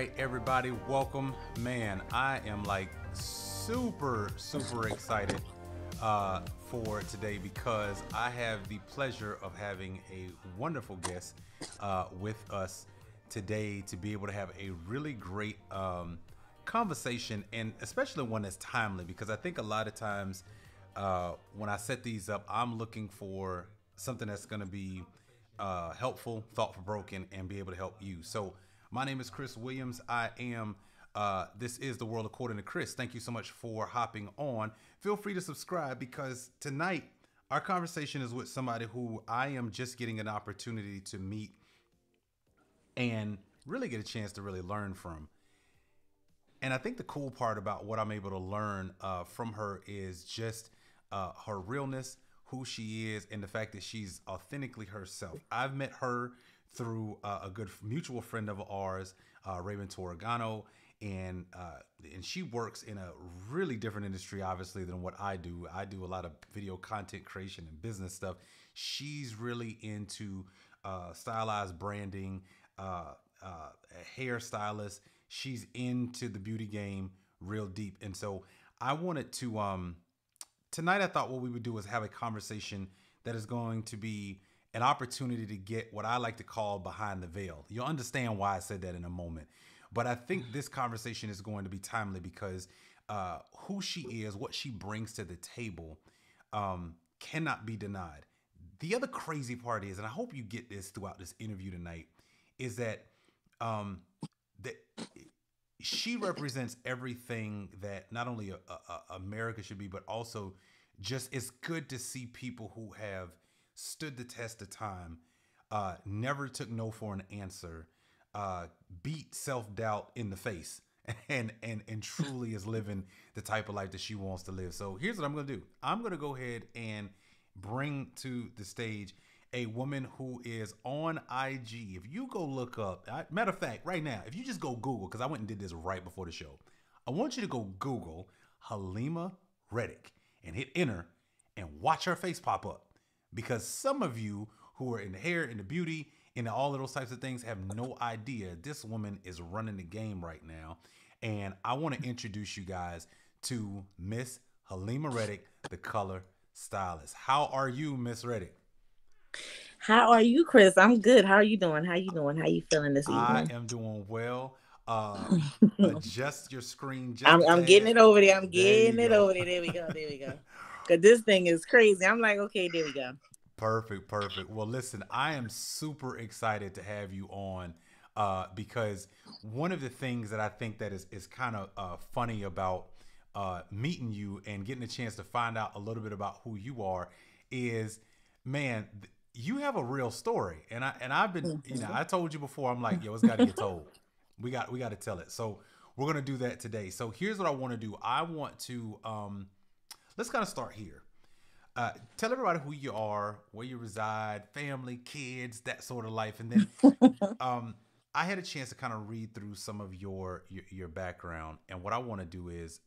right, everybody, welcome. Man, I am like super excited for today because I have the pleasure of having a wonderful guest with us today to be able to have a really great conversation, and especially one that's timely, because I think a lot of times when I set these up, I'm looking for something that's going to be helpful, thought-provoking, and be able to help you. So my name is Chris Williams. I am this is The World According to Chris. Thank you so much for hopping on. Feel free to subscribe, because tonight our conversation is with somebody who I am just getting an opportunity to meet and really get a chance to really learn from. And I think the cool part about what I'm able to learn from her is just her realness, who she is, and the fact that she's authentically herself. I've met her through a good mutual friend of ours, Raymond Torregano, and she works in a really different industry, obviously, than what I do. I do a lot of video content creation and business stuff. She's really into stylized branding, hairstylist. She's into the beauty game real deep. And so I wanted to, tonight I thought what we would do is have a conversation that is going to be an opportunity to get what I like to call behind the veil. You'll understand why I said that in a moment. But I think this conversation is going to be timely because who she is, what she brings to the table, cannot be denied. The other crazy part is, and I hope you get this throughout this interview tonight, is that, that she represents everything that not only America should be, but also just it's good to see people who have stood the test of time, never took no for an answer, beat self-doubt in the face, and truly is living the type of life that she wants to live. So here's what I'm going to do. I'm going to go ahead and bring to the stage a woman who is on IG. If you go look up, matter of fact, right now, if you just go Google, because I went and did this right before the show, I want you to go Google Hullema Reddick and hit enter and watch her face pop up. Because some of you who are in the hair, in the beauty, in all of those types of things have no idea this woman is running the game right now. And I want to introduce you guys to Miss Hullema Reddick, the color stylist. How are you, Miss Reddick? How are you, Chris? I'm good. How are you doing? How you doing? How you feeling this I evening? am doing well. Adjust your screen just I'm a I'm getting tad. it over there. I'm There you getting it go. over there. There we go. There we go. Cause this thing is crazy. I'm like, okay, there we go. Perfect, perfect. Well, listen, I am super excited to have you on because one of the things that I think that is kind of funny about meeting you and getting a chance to find out a little bit about who you are is, man, you have a real story, and I've been, Mhm. I told you before, I'm like, yo, it's got to get told. We got to tell it. So we're gonna do that today. So here's what I want to do. I want to let's kind of start here. Tell everybody who you are, where you reside, family, kids, that sort of life, and then um, I had a chance to kind of read through some of your background, and what I want to do is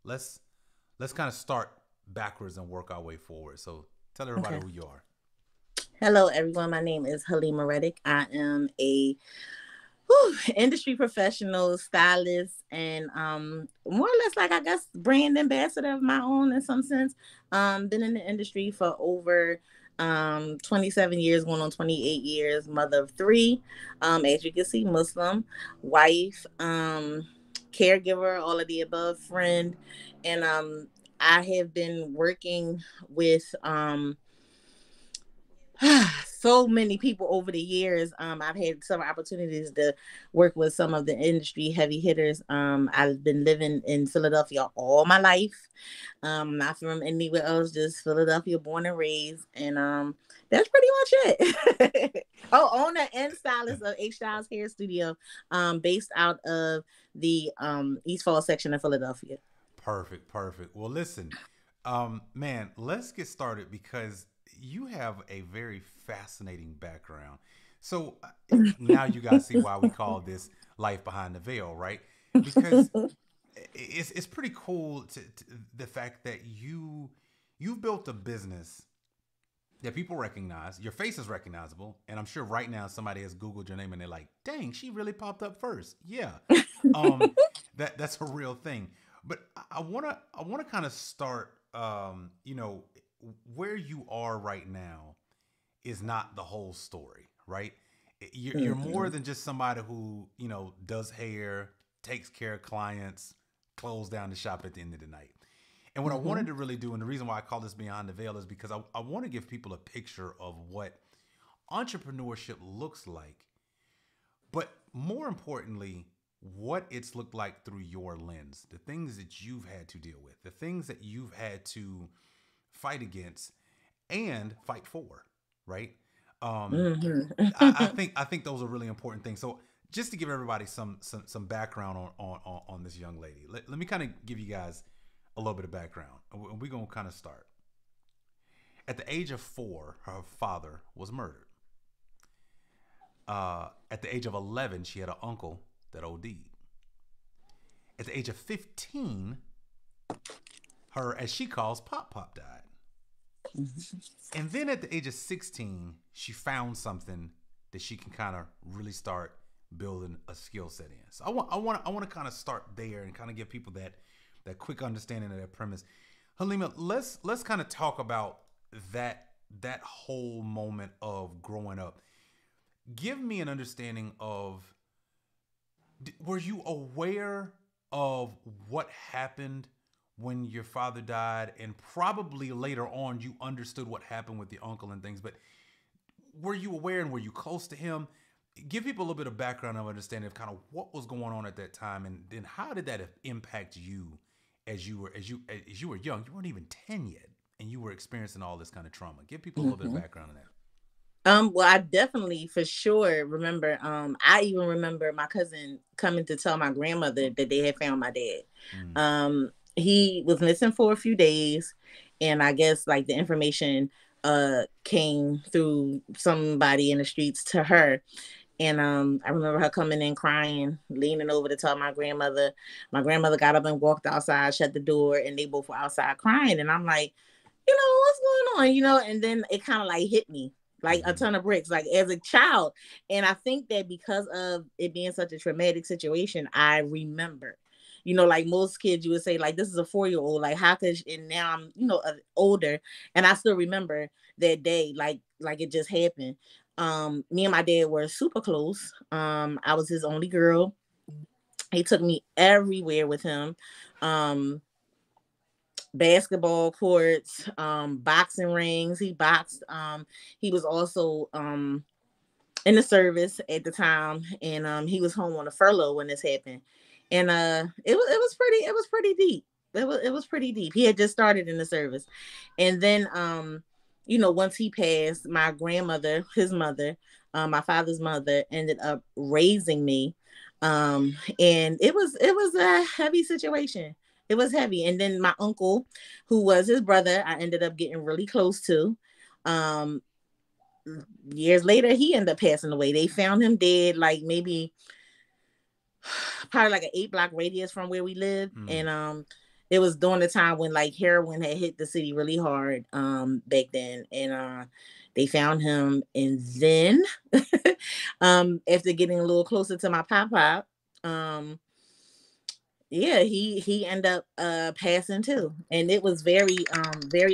let's let's kind of start backwards and work our way forward. So tell everybody Okay. who you are. Hello, everyone. My name is Hullema Reddick. I am a industry professional, stylist, and more or less like I guess brand ambassador of my own in some sense. Been in the industry for over 27 years, going on 28 years, mother of three. As you can see, Muslim, wife, caregiver, all of the above, friend, and I have been working with so many people over the years. I've had some opportunities to work with some of the industry heavy hitters. I've been living in Philadelphia all my life. Not from anywhere else, just Philadelphia, born and raised, and that's pretty much it. Oh, owner and stylist of H Styles Hair Studio, based out of the East Falls section of Philadelphia. Perfect, perfect. Well, listen, man, let's get started because you have a very fascinating background. So now you guys see why we call this life behind the veil, right? Because it's pretty cool to the fact that you've built a business that people recognize. Your face is recognizable, and I'm sure right now somebody has Googled your name and they're like, "Dang, she really popped up first." Yeah, um, that's a real thing. But I wanna kind of start. Where you are right now is not the whole story, right? You're more Mhm. than just somebody who does hair, takes care of clients, close down the shop at the end of the night. And what I wanted Mhm. to really do, and the reason why I call this Beyond the Veil, is because I want to give people a picture of what entrepreneurship looks like, but more importantly, what it's looked like through your lens, the things that you've had to deal with, the things that you've had to fight against and fight for, right? Um, Mhm. I think those are really important things. So just to give everybody some background on this young lady, let me kind of give you guys a little bit of background. We're gonna kind of start. At the age of 4, her father was murdered. At the age of 11, she had an uncle that OD'd. At the age of 15, her, as she calls, Pop Pop died. And then at the age of 16, she found something that she can kind of really start building a skill set in. So I want to kind of start there and kind of give people that quick understanding of that premise. Hullema, let's kind of talk about that that whole moment of growing up. Give me an understanding of, were you aware of what happened when your father died, and probably later on you understood what happened with the uncle and things, but were you aware and were you close to him? give people a little bit of background of understanding of kind of what was going on at that time, and then how did that impact you as you were young? You weren't even 10 yet, and you were experiencing all this kind of trauma. Give people a little bit of Hmm. background on that. Well, I definitely for sure remember. I even remember my cousin coming to tell my grandmother that they had found my dad. Mm. He was missing for a few days, and I guess like the information came through somebody in the streets to her. And I remember her coming in crying, leaning over to tell my grandmother. My grandmother got up and walked outside, shut the door, and they both were outside crying. And I'm like, what's going on? And then it kind of like hit me like a Mm-hmm. ton of bricks, like as a child. And I think that because of it being such a traumatic situation, I remember. Like most kids, you would say, like, this is a 4-year-old. Like, how could and now I'm, older, and I still remember that day, like it just happened. Me and my dad were super close. I was his only girl. He took me everywhere with him. Um, Basketball courts, boxing rings. He boxed. He was also in the service at the time, and he was home on a furlough when this happened. And it was pretty deep. It was pretty deep. He had just started in the service, and then once he passed, my grandmother, his mother, my father's mother, ended up raising me, and it was a heavy situation. It was heavy. And then my uncle, who was his brother, I ended up getting really close to. Um, Years later, he ended up passing away. They found him dead, like maybe probably like an 8-block radius from where we lived. Mm. And it was during the time when like heroin had hit the city really hard back then. And they found him. And then after getting a little closer to my pop, yeah, he ended up passing too. And it was very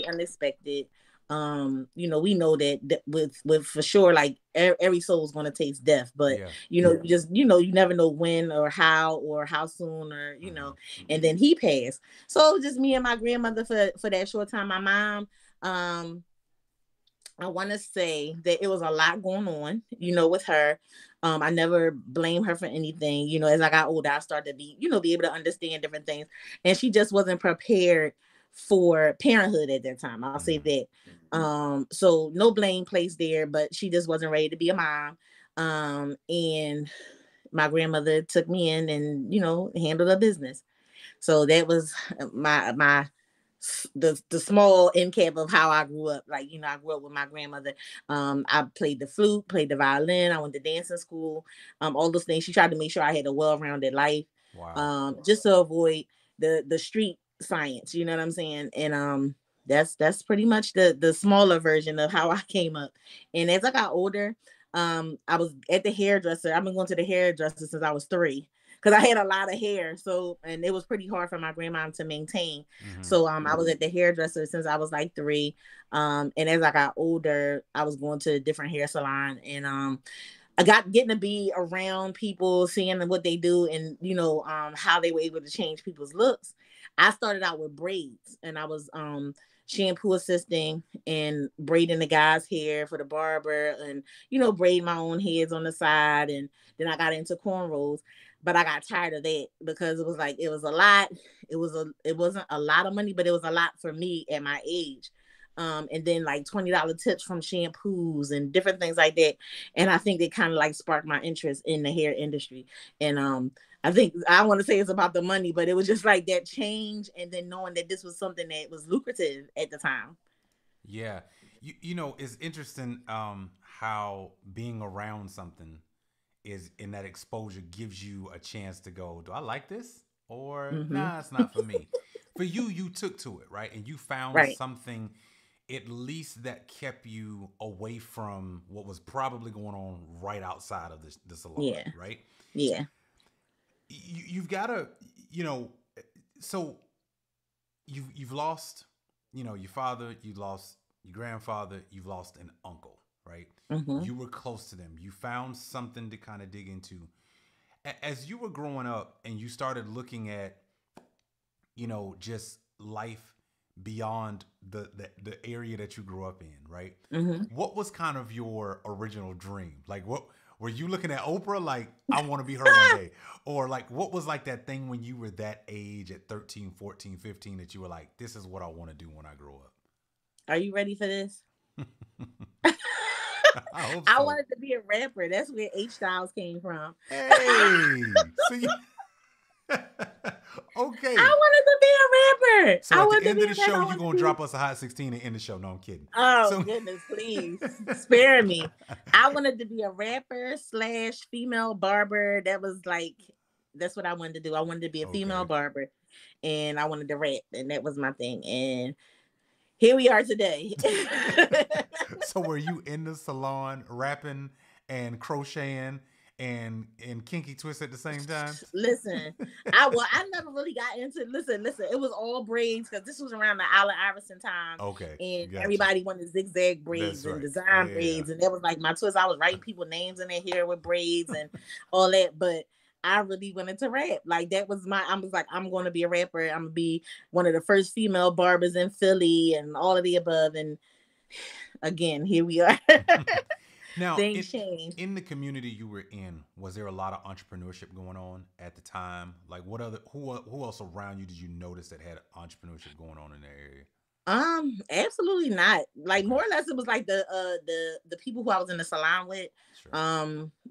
unexpected. We know that with for sure, like every soul is going to taste death, but Yeah. you just you never know when or how soon, or Mm-hmm. and then he passed. So it was just me and my grandmother for that short time. My mom, um I want to say that it was a lot going on, with her. I never blame her for anything. As I got older, I started to be able to understand different things. And she just wasn't prepared for parenthood at that time. I'll say Mm-hmm. that. So no blame placed there, but she just wasn't ready to be a mom. And my grandmother took me in and, handled her business. So that was my the small end cap of how I grew up. Like, I grew up with my grandmother. I played the flute, played the violin. I went to dancing school. All those things. She tried to make sure I had a well-rounded life. Wow. Just to avoid the street science. You know what I'm saying? And that's pretty much the smaller version of how I came up. And as I got older, I was at the hairdresser. I've been going to the hairdresser since I was 3, because I had a lot of hair. So, and it was pretty hard for my grandma to maintain. Mm-hmm. So, I was at the hairdresser since I was like 3. And as I got older, I was going to a different hair salon, and I got getting to be around people, seeing what they do, and how they were able to change people's looks. I started out with braids, and I was shampoo assisting and braiding the guys' hair for the barber, and braid my own heads on the side. And then I got into cornrows, but I got tired of that because it was like it was a lot. It wasn't a lot of money, but it was a lot for me at my age. And then like $20 tips from shampoos and different things like that. And I think they kind of like sparked my interest in the hair industry. And I think I want to say it's about the money, but it was just like that change, and then knowing that this was something that was lucrative at the time. Yeah. It's interesting how being around something is in that exposure gives you a chance to go, do I like this? Or Hmm. nah, it's not for me. For you, you took to it, right? And you found Right. something at least that kept you away from what was probably going on right outside of the salon, Yeah. right? Yeah. You've got to, you know, so you've lost, your father, you lost your grandfather, you've lost an uncle, right? Hmm. You were close to them. You found something to kind of dig into. As you were growing up and you started looking at, just life beyond the area that you grew up in, right? Hmm. What was kind of your original dream? Like Were you looking at Oprah like, I want to be her one day? Or like, what was like that thing when you were that age at 13, 14, 15 that you were like, this is what I want to do when I grow up? Are you ready for this? I hope I so. wanted to be a rapper. That's where H Styles came from. Hey, so you, I okay. wanted to be a rapper. So I at the wanted to end be of a the rapper. show, I you're wanted to going to be. drop us a hot 16 and end the show. No, I'm kidding. Oh So, goodness, please spare me. I wanted to be a rapper slash female barber. That was like, that's what I wanted to do. I wanted to be a female okay. barber, and I wanted to rap, and that was my thing. And here we are today. So were you in the salon rapping and crocheting and kinky twist at the same time? Listen, I never really got into listen. It was all braids because this was around the Allen Iverson time, Okay, and gotcha. everybody wanted zigzag That's braids and right. design Yeah. braids, and that was like my twist. I was writing people names in their hair with braids and all that, but I really wanted to rap. Like that was my. I was like, I'm going to be a rapper. I'm gonna be one of the first female barbers in Philly, and all of the above. And again, here we are. Now, Things change. in the community you were in, was there a lot of entrepreneurship going on at the time? Like, what other who else around you did you notice that had entrepreneurship going on in that area? Absolutely not. Like Okay, more or less it was like the people who I was in the salon with, sure.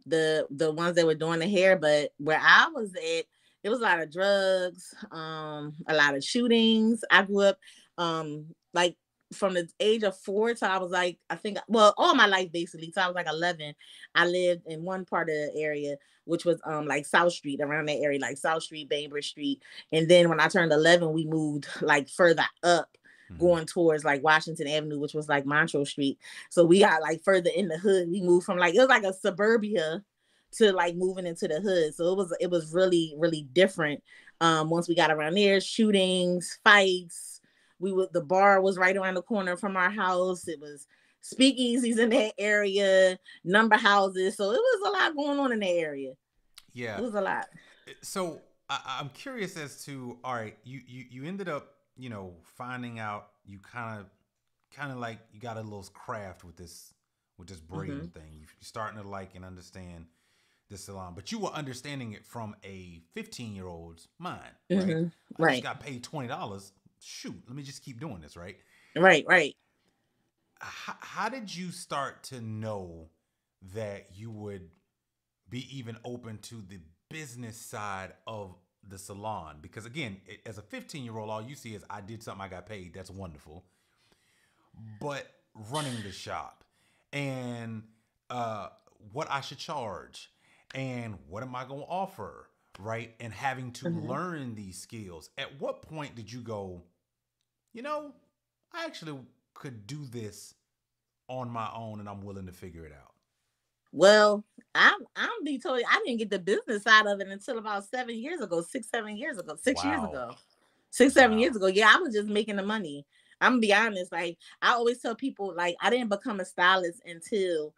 the ones that were doing the hair, but where I was at, it was a lot of drugs, a lot of shootings. I grew up like from the age of 4 to I was like, I think well, all my life basically. So I was like 11. I lived in one part of the area which was like South Street, around that area, like South Street, Bainbridge Street. And then when I turned 11, we moved like further up Hmm. going towards like Washington Avenue, which was like Montrose Street. So we got like further in the hood. We moved from like, it was like a suburbia to like moving into the hood. So it was really, really different. Once we got around there, shootings, fights. The bar was right around the corner from our house. It was speakeasies in that area, number houses. So it was a lot going on in that area. Yeah. It was a lot. So I'm curious as to, all right, you ended up, finding out you kind of like you got a little craft with this braiding Mm-hmm. thing. You're starting to like and understand this salon, but you were understanding it from a 15-year-old's mind, right? Mm-hmm. I just Right. got paid $20. Shoot, let me just keep doing this, right? Right. Right. How did you start to know that you would be even open to the business side of the salon? Because again, as a 15-year-old, all you see is I did something, I got paid. That's wonderful. But running the shop and what I should charge and what am I going to offer, right? And having to Mm-hmm. learn these skills. At what point did you go, you know, I actually could do this on my own and I'm willing to figure it out? Well, I'm be told you, I didn't get the business side of it until about 7 years ago, 6, 7 years ago, 6 years Wow. ago, 6, 7 years Wow. ago. Yeah, I was just making the money. I'm gonna be honest. Like I always tell people, like I didn't become a stylist until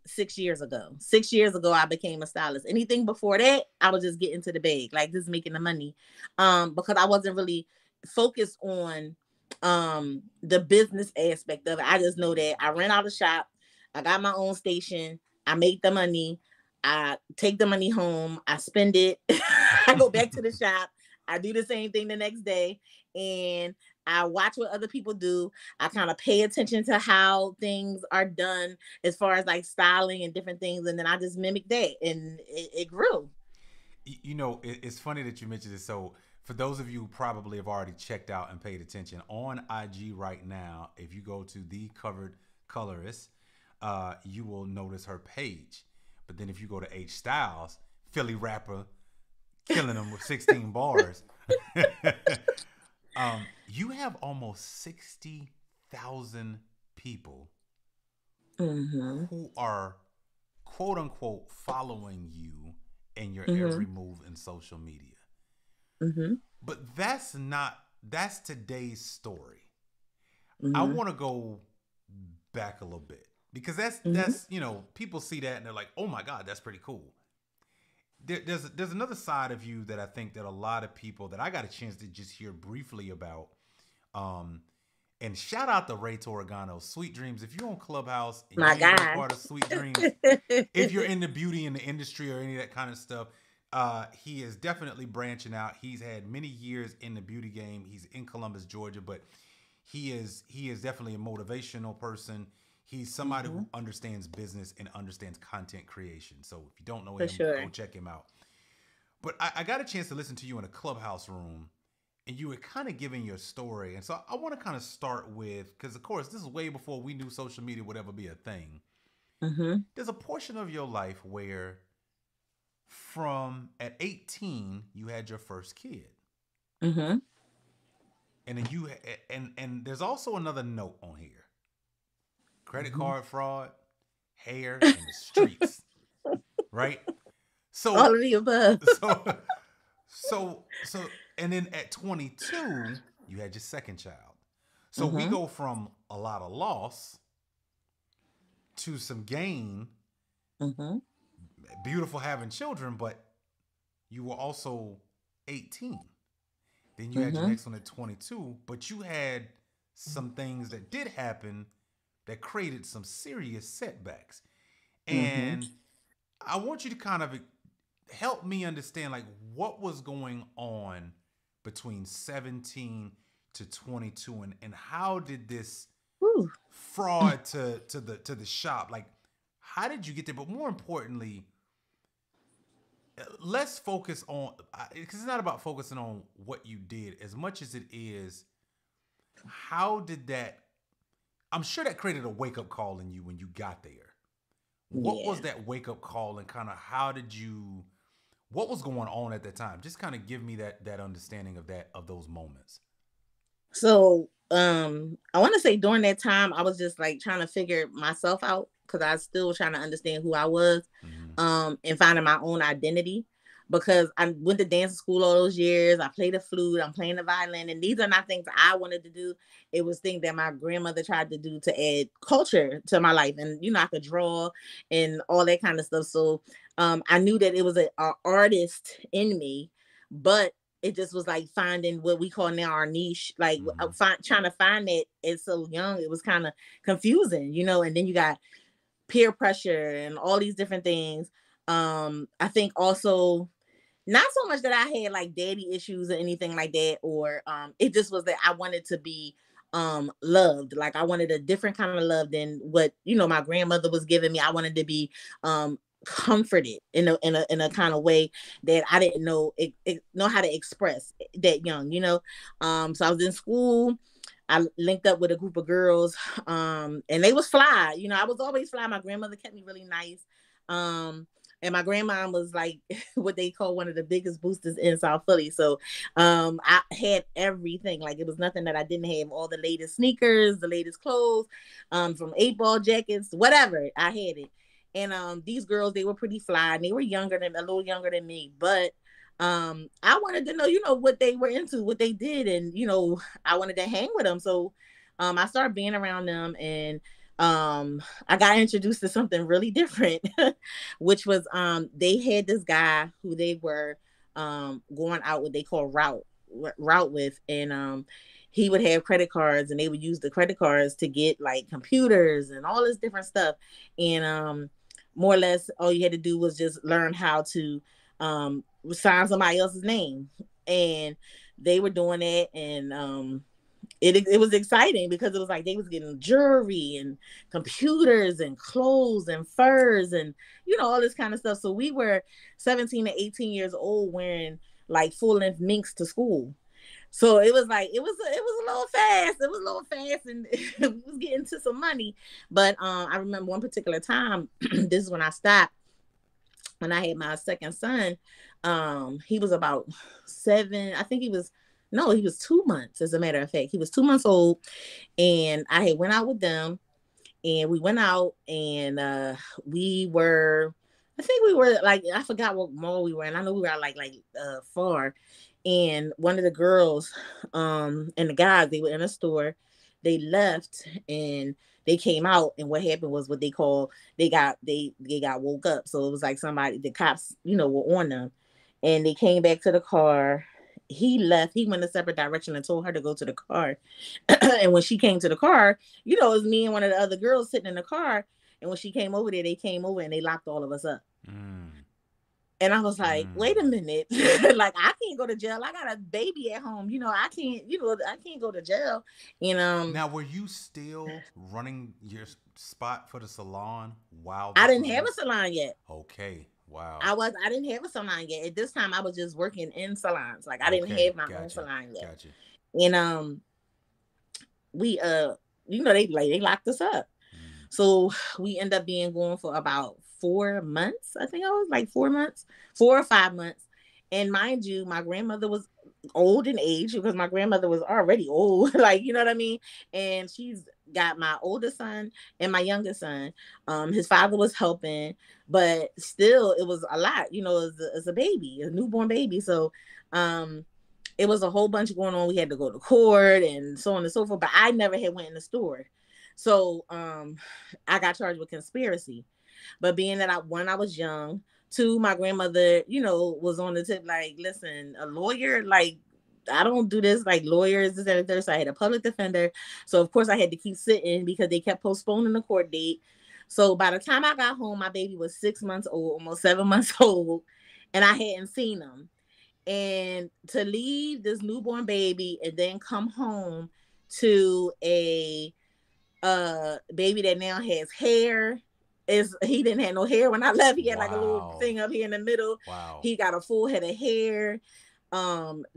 6 years ago. 6 years ago, I became a stylist. Anything before that, I was just getting to the bag, like just making the money. Because I wasn't really focused on the business aspect of it. I just know that I rent out a shop, I got my own station, I make the money, I take the money home, I spend it, I go back to the shop, I do the same thing the next day, and I watch what other people do. I kind of pay attention to how things are done as far as like styling and different things, and then I just mimic that, and it grew. It's funny that you mentioned this. So, for those of you who probably have already checked out and paid attention on IG right now, if you go to the covered colorist, you will notice her page. But then if you go to H Styles, Philly rapper, killing them with 16 bars, you have almost 60,000 people Mm-hmm. who are quote unquote following you in your Mm-hmm. every move in social media. Mm-hmm. But that's today's story. I Mm-hmm. want to go back a little bit because Mm-hmm. people see that and they're like, oh my God, that's pretty cool. There's another side of you that I think that a lot of people that I got a chance to just hear briefly about, um, And shout out to Ray Torregano, Sweet Dreams. If you're on Clubhouse and My you ain't been a God. part of Sweet Dreams, if you're in the beauty in the industry or any of that kind of stuff, he is definitely branching out. He's had many years in the beauty game. He's in Columbus, Georgia, but he is definitely a motivational person. He's somebody Hmm. who understands business and understands content creation. So if you don't know For him, go sure. check him out. But I got a chance to listen to you in a Clubhouse room, and you were kind of giving your story. And so I want to kind of start with, because of course this is way before we knew social media would ever be a thing. Hmm. There's a portion of your life where, from at 18, you had your first kid, Hmm. and then and there's also another note on here: credit Hmm. card fraud, hair, and the streets. Right? All So of the above. so so and then at 22 you had your second child. So we Hmm. go from a lot of loss to some gain. Hmm. Beautiful having children, but you were also 18. Then you had your Hmm. next one at 22, but you had some things that did happen that created some serious setbacks. Hmm. And I want you to kind of help me understand, like, what was going on between 17 to 22, and how did this Whew. fraud to the shop, like, how did you get there? But more importantly, let's focus on, because it's not about focusing on what you did as much as it is how did that, I'm sure that created a wake-up call in you when you got there. What was Yeah. that wake-up call, and kind of how did you, what was going on at that time? Just kind of give me that understanding of those moments. So I want to say during that time I was just like trying to figure myself out because I was still trying to understand who I was, Mm-hmm. and finding my own identity. Because I went to dance school all those years. I played the flute, I'm playing the violin, and these are not things I wanted to do. It was things that my grandmother tried to do to add culture to my life. And I could draw and all that kind of stuff. So I knew that it was a artist in me, but it just was like finding what we call now our niche. Like Mm-hmm. trying to find that at so young, it was kind of confusing, and then you got peer pressure and all these different things. I think also not so much that I had like daddy issues or anything like that, or it just was that I wanted to be loved. Like I wanted a different kind of love than what my grandmother was giving me. I wanted to be comforted in a kind of way that I didn't know how to express that young. So I was in school. I linked up with a group of girls, and they was fly. I was always fly. My grandmother kept me really nice. And my grandma was like what they call one of the biggest boosters in South Philly. So I had everything. Like it was nothing that I didn't have. All the latest sneakers, the latest clothes, from 8 ball jackets, whatever. I had it. And these girls, they were pretty fly, and they were a little younger than me. But I wanted to know, what they were into, what they did, and I wanted to hang with them. So I started being around them, and I got introduced to something really different, which was they had this guy who they were going out what they call route with, and he would have credit cards, and they would use the credit cards to get like computers and all this different stuff. And more or less all you had to do was just learn how to sign somebody else's name. And they were doing that, and it was exciting because it was like they was getting jewelry and computers and clothes and furs and all this kind of stuff. So we were 17 to 18 years old wearing like full length minks to school. So it was like it was a little fast. It was a little fast, and we was getting to some money. But I remember one particular time. This is when I stopped. When I had my second son, he was about 7. I think he was. No, he was 2 months. As a matter of fact, he was 2 months old, and I had went out with them, and we went out, and we were. I think we were like I forgot what mall we were in. I know we were like far, and one of the girls and the guys, they were in a store. They left, and they came out, and what happened was what they call they got woke up. So it was like somebody, the cops, were on them, and they came back to the car, he left. He went a separate direction and told her to go to the car. And when she came to the car, it was me and one of the other girls sitting in the car. And when she came over there, they came over and they locked all of us up. And I was like, wait a minute. Like, I can't go to jail. I got a baby at home. I can't, I can't go to jail. Now, were you still running your spot for the salon while I didn't have a salon yet. Okay. Wow. I didn't have a salon yet. At this time, I was just working in salons. Like, I didn't have my own salon yet. Gotcha. And we they locked us up. So we end up being gone for about 4 months. I think I was like 4 months, 4 or 5 months. And mind you, my grandmother was old in age because my grandmother was already old. Like, you know what I mean? And she's got my oldest son and my youngest son. His father was helping, but still it was a lot, as a baby, a newborn baby. So it was a whole bunch going on. We had to go to court and so on and so forth. But I never had went in the store. So I got charged with conspiracy. But being that when I was young, two, my grandmother, was on the tip, like, listen, a lawyer, like, I don't do this, like, lawyers, this and that. So I had a public defender. So of course I had to keep sitting because they kept postponing the court date. So by the time I got home, my baby was 6 months old, almost 7 months old, and I hadn't seen him. And to leave this newborn baby and then come home to a baby that now has hair. He didn't have no hair when I left. He had like a little thing up here in the middle. Wow. He got a full head of hair,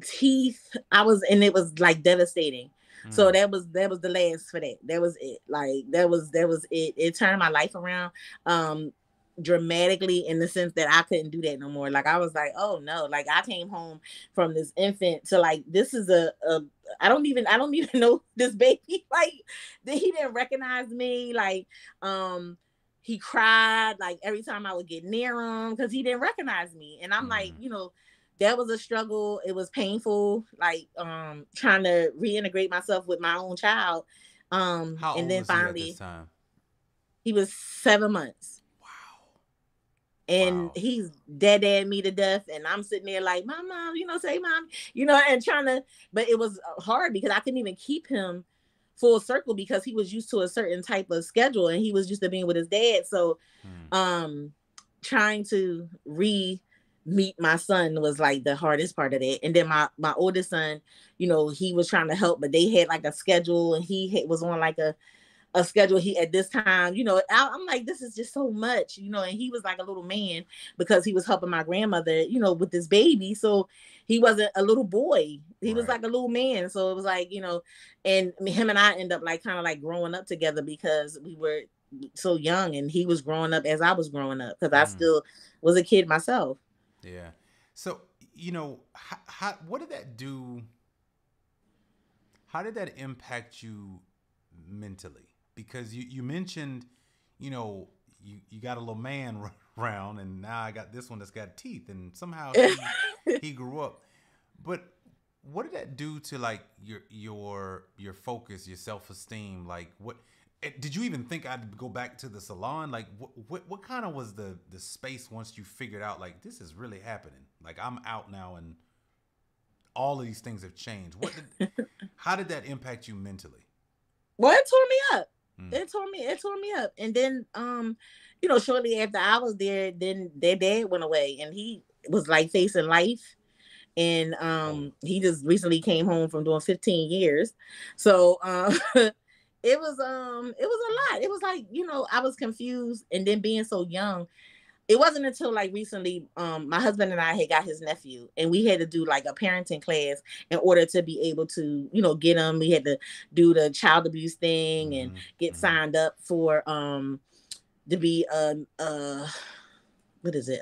teeth. And it was like devastating. So that was the last for that. That was it. Like that was it. It turned my life around dramatically in the sense that I couldn't do that no more. Like I was like, oh no, like I came home from this infant to like, this is I don't even know this baby. Like he didn't recognize me. Like, he cried like every time I would get near him because he didn't recognize me. And I'm like, that was a struggle. It was painful, like trying to reintegrate myself with my own child. How and old then was finally he at this time? He was 7 months. And he's dad me to death. And I'm sitting there like, my mom, say mom, and trying to, but it was hard because I couldn't even keep him full circle because he was used to a certain type of schedule and he was used to being with his dad. So trying to meet my son was like the hardest part of that. And then my oldest son, he was trying to help, but they had like a schedule and he was on like a schedule. He at this time, I'm like, this is just so much, and he was like a little man because he was helping my grandmother, with this baby. So he wasn't a little boy. He was like a little man. So it was like, and him and I end up like kind of like growing up together because we were so young and he was growing up as I was growing up because I still was a kid myself. Yeah. So, what did that do? How did that impact you mentally? Because you mentioned, you got a little man around, and now I got this one that's got teeth, and somehow he grew up. But what did that do to like your focus, your self-esteem? Like, what did you even think I'd go back to the salon? Like, what kind of was the space once you figured out like this is really happening? Like I'm out now, and all of these things have changed. How did that impact you mentally? Well, it tore me up. It tore me up. And then, shortly after I was there, then their dad went away and he was like facing life. And he just recently came home from doing 15 years. So it was a lot. It was like, I was confused. And then being so young, it wasn't until like recently, my husband and I had got his nephew and we had to do like a parenting class in order to be able to, get him. We had to do the child abuse thing and get signed up for, to be, what is it?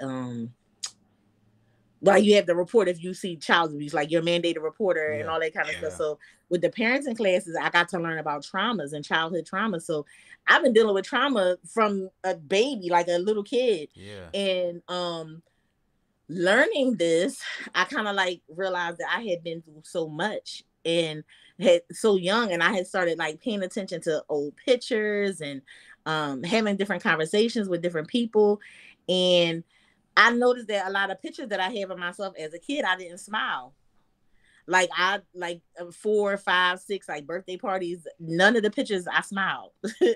Like you have to report if you see child abuse, like you're a mandated reporter and all that kind of stuff. So with the parenting classes, I got to learn about traumas and childhood trauma. So I've been dealing with trauma from a baby, like a little kid. And learning this, I kind of like realized that I had been through so much and had so young, and I had started like paying attention to old pictures and having different conversations with different people. And I noticed that a lot of pictures that I have of myself as a kid, I didn't smile. Like I like 4, 5, 6 like birthday parties. None of the pictures I smiled.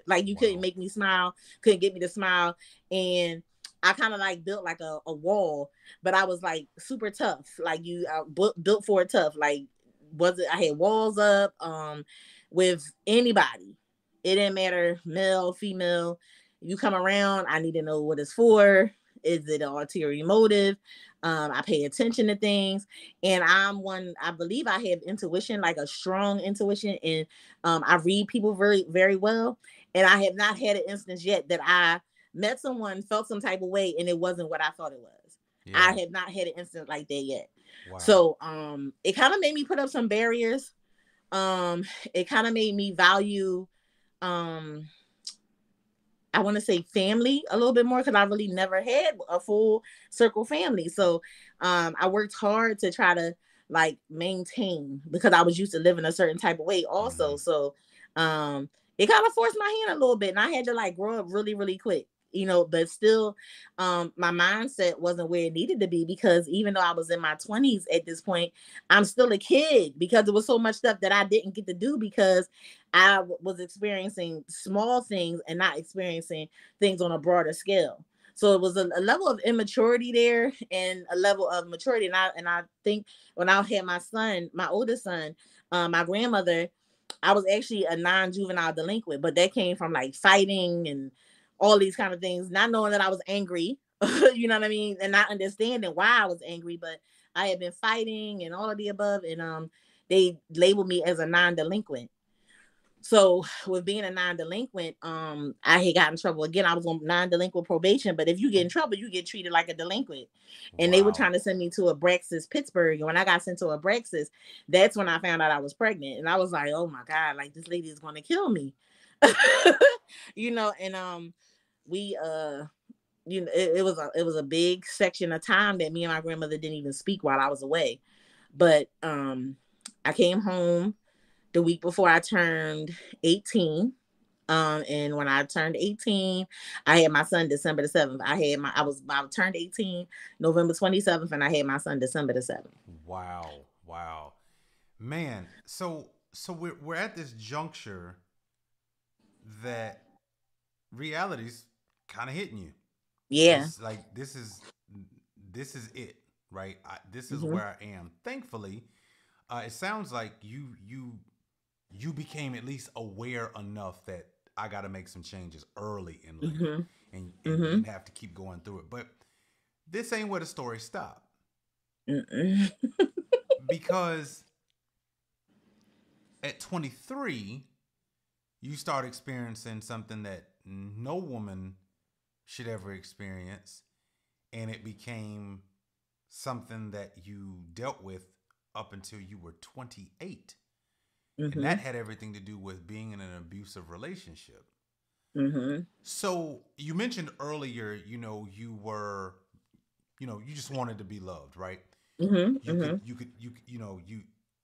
Like you couldn't Wow. make me smile, couldn't get me to smile. And I kind of like built like a wall, but I was like super tough. Like you built for it tough. Like was it? I had walls up with anybody. It didn't matter, male, female. You come around, I need to know what it's for. Is it an ulterior motive? I pay attention to things, and I'm one. I believe I have intuition, like a strong intuition, and I read people very, very well. And I have not had an instance yet that I met someone, felt some type of way, and it wasn't what I thought it was. I Yeah. have not had an instance like that yet. Wow. So it kind of made me put up some barriers. It kind of made me value um I want to say family a little bit more because I really never had a full circle family. So I worked hard to try to like maintain because I was used to living a certain type of way also. Mm-hmm. So um it kind of forced my hand a little bit and I had to like grow up really, really quick. But still my mindset wasn't where it needed to be because even though I was in my 20s at this point, I'm still a kid because there was so much stuff that I didn't get to do because was experiencing small things and not experiencing things on a broader scale. So it was a level of immaturity there and a level of maturity. And I think when I had my son, my oldest son, my grandmother, I was actually a non-juvenile delinquent, but that came from like fighting and all these kind of things, not knowing that I was angry, you know what I mean, and not understanding why I was angry, but I had been fighting and all of the above, and they labeled me as a non-delinquent. So with being a non-delinquent, I had got in trouble again. I was on non-delinquent probation, but if you get in trouble, you get treated like a delinquent. And they were Wow. trying to send me to a Brexis Pittsburgh. And when I got sent to a Brexis, that's when I found out I was pregnant. And I was like, oh my God, like this lady is gonna kill me. And we it was a big section of time that me and my grandmother didn't even speak while I was away. But I came home the week before I turned 18. And when I turned 18, I had my son December the 7th. I turned 18 November 27th, and I had my son December the 7th. Wow. Wow. Man, so we're at this juncture that reality's kind of hitting you. Yeah. This is it, right? This is Mm-hmm. where I am. Thankfully, it sounds like you became at least aware enough that I got to make some changes early in life, Mm-hmm. and Mm-hmm. didn't have to keep going through it. But this ain't where the story stopped Mm-mm. because at 23, you start experiencing something that no woman should ever experience, and it became something that you dealt with up until you were 28. And Mm-hmm. that had everything to do with being in an abusive relationship. Mm-hmm. So you mentioned earlier, you just wanted to be loved, right? Mm-hmm. You could, Mm-hmm. you could, you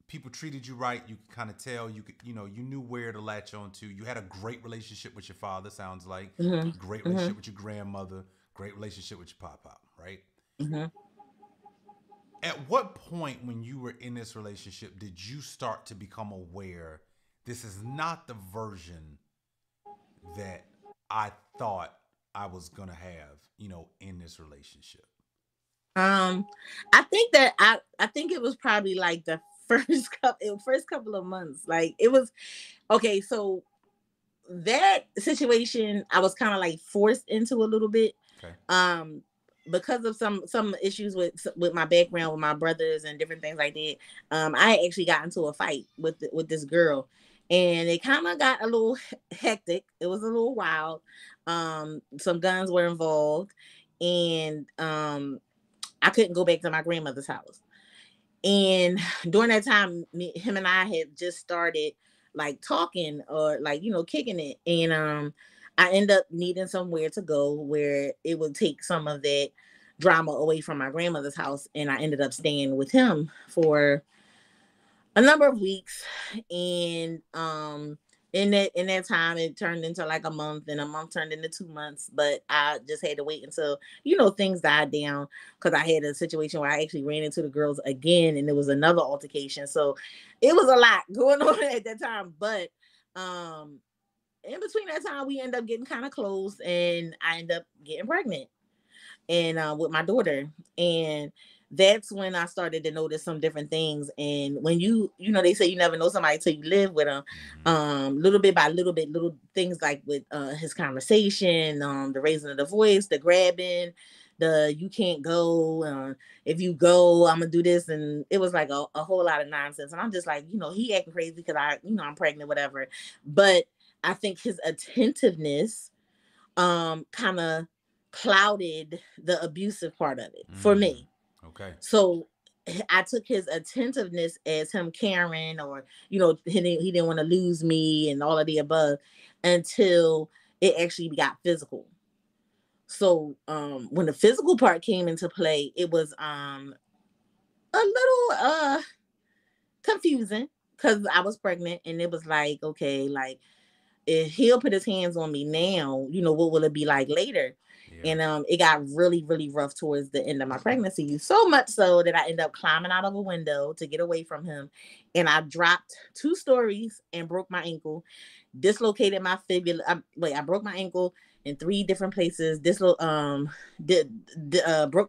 people treated you right. You could kind of tell. You could, you knew where to latch on to. You had a great relationship with your father. Sounds like great Mm-hmm. relationship with your grandmother. Great relationship with your pop, right? Mm-hmm. At what point when you were in this relationship did you start to become aware this is not the version that I thought I was gonna have, in this relationship? Um, I think that I think it was probably like the first couple of months. Like it was okay. So that situation, I was kind of like forced into a little bit. Okay. Um, because of some issues with my background with my brothers and different things like that. I actually got into a fight with this girl, and it kind of got a little hectic. It was a little wild. Some guns were involved, and I couldn't go back to my grandmother's house. And during that time, him and I had just started like talking or like, kicking it. And I ended up needing somewhere to go where it would take some of that drama away from my grandmother's house. And I ended up staying with him for a number of weeks. And in that time it turned into like a month, and a month turned into 2 months, but I just had to wait until things died down, because I had a situation where I actually ran into the girls again, and there was another altercation. So it was a lot going on at that time. But um in between that time we end up getting kind of close, and I end up getting pregnant, and with my daughter. And that's when I started to notice some different things. And when they say you never know somebody till you live with them. Mm-hmm. Little bit by little bit, little things like with his conversation, the raising of the voice, the grabbing, the you can't go, if you go I'm gonna do this. And it was like a whole lot of nonsense, and I'm just like, he acting crazy because I'm pregnant, whatever. But I think his attentiveness kind of clouded the abusive part of it for Mm. me. Okay. So I took his attentiveness as him caring, or he didn't want to lose me and all of the above, until it actually got physical. So when the physical part came into play, it was a little confusing, because I was pregnant, and it was like, okay, like, if he'll put his hands on me now, what will it be like later? Yeah. And it got really, really rough towards the end of my pregnancy. So much so that I ended up climbing out of a window to get away from him. And I dropped 2 stories and broke my ankle, dislocated my fibula. I broke my ankle in 3 different places. Broke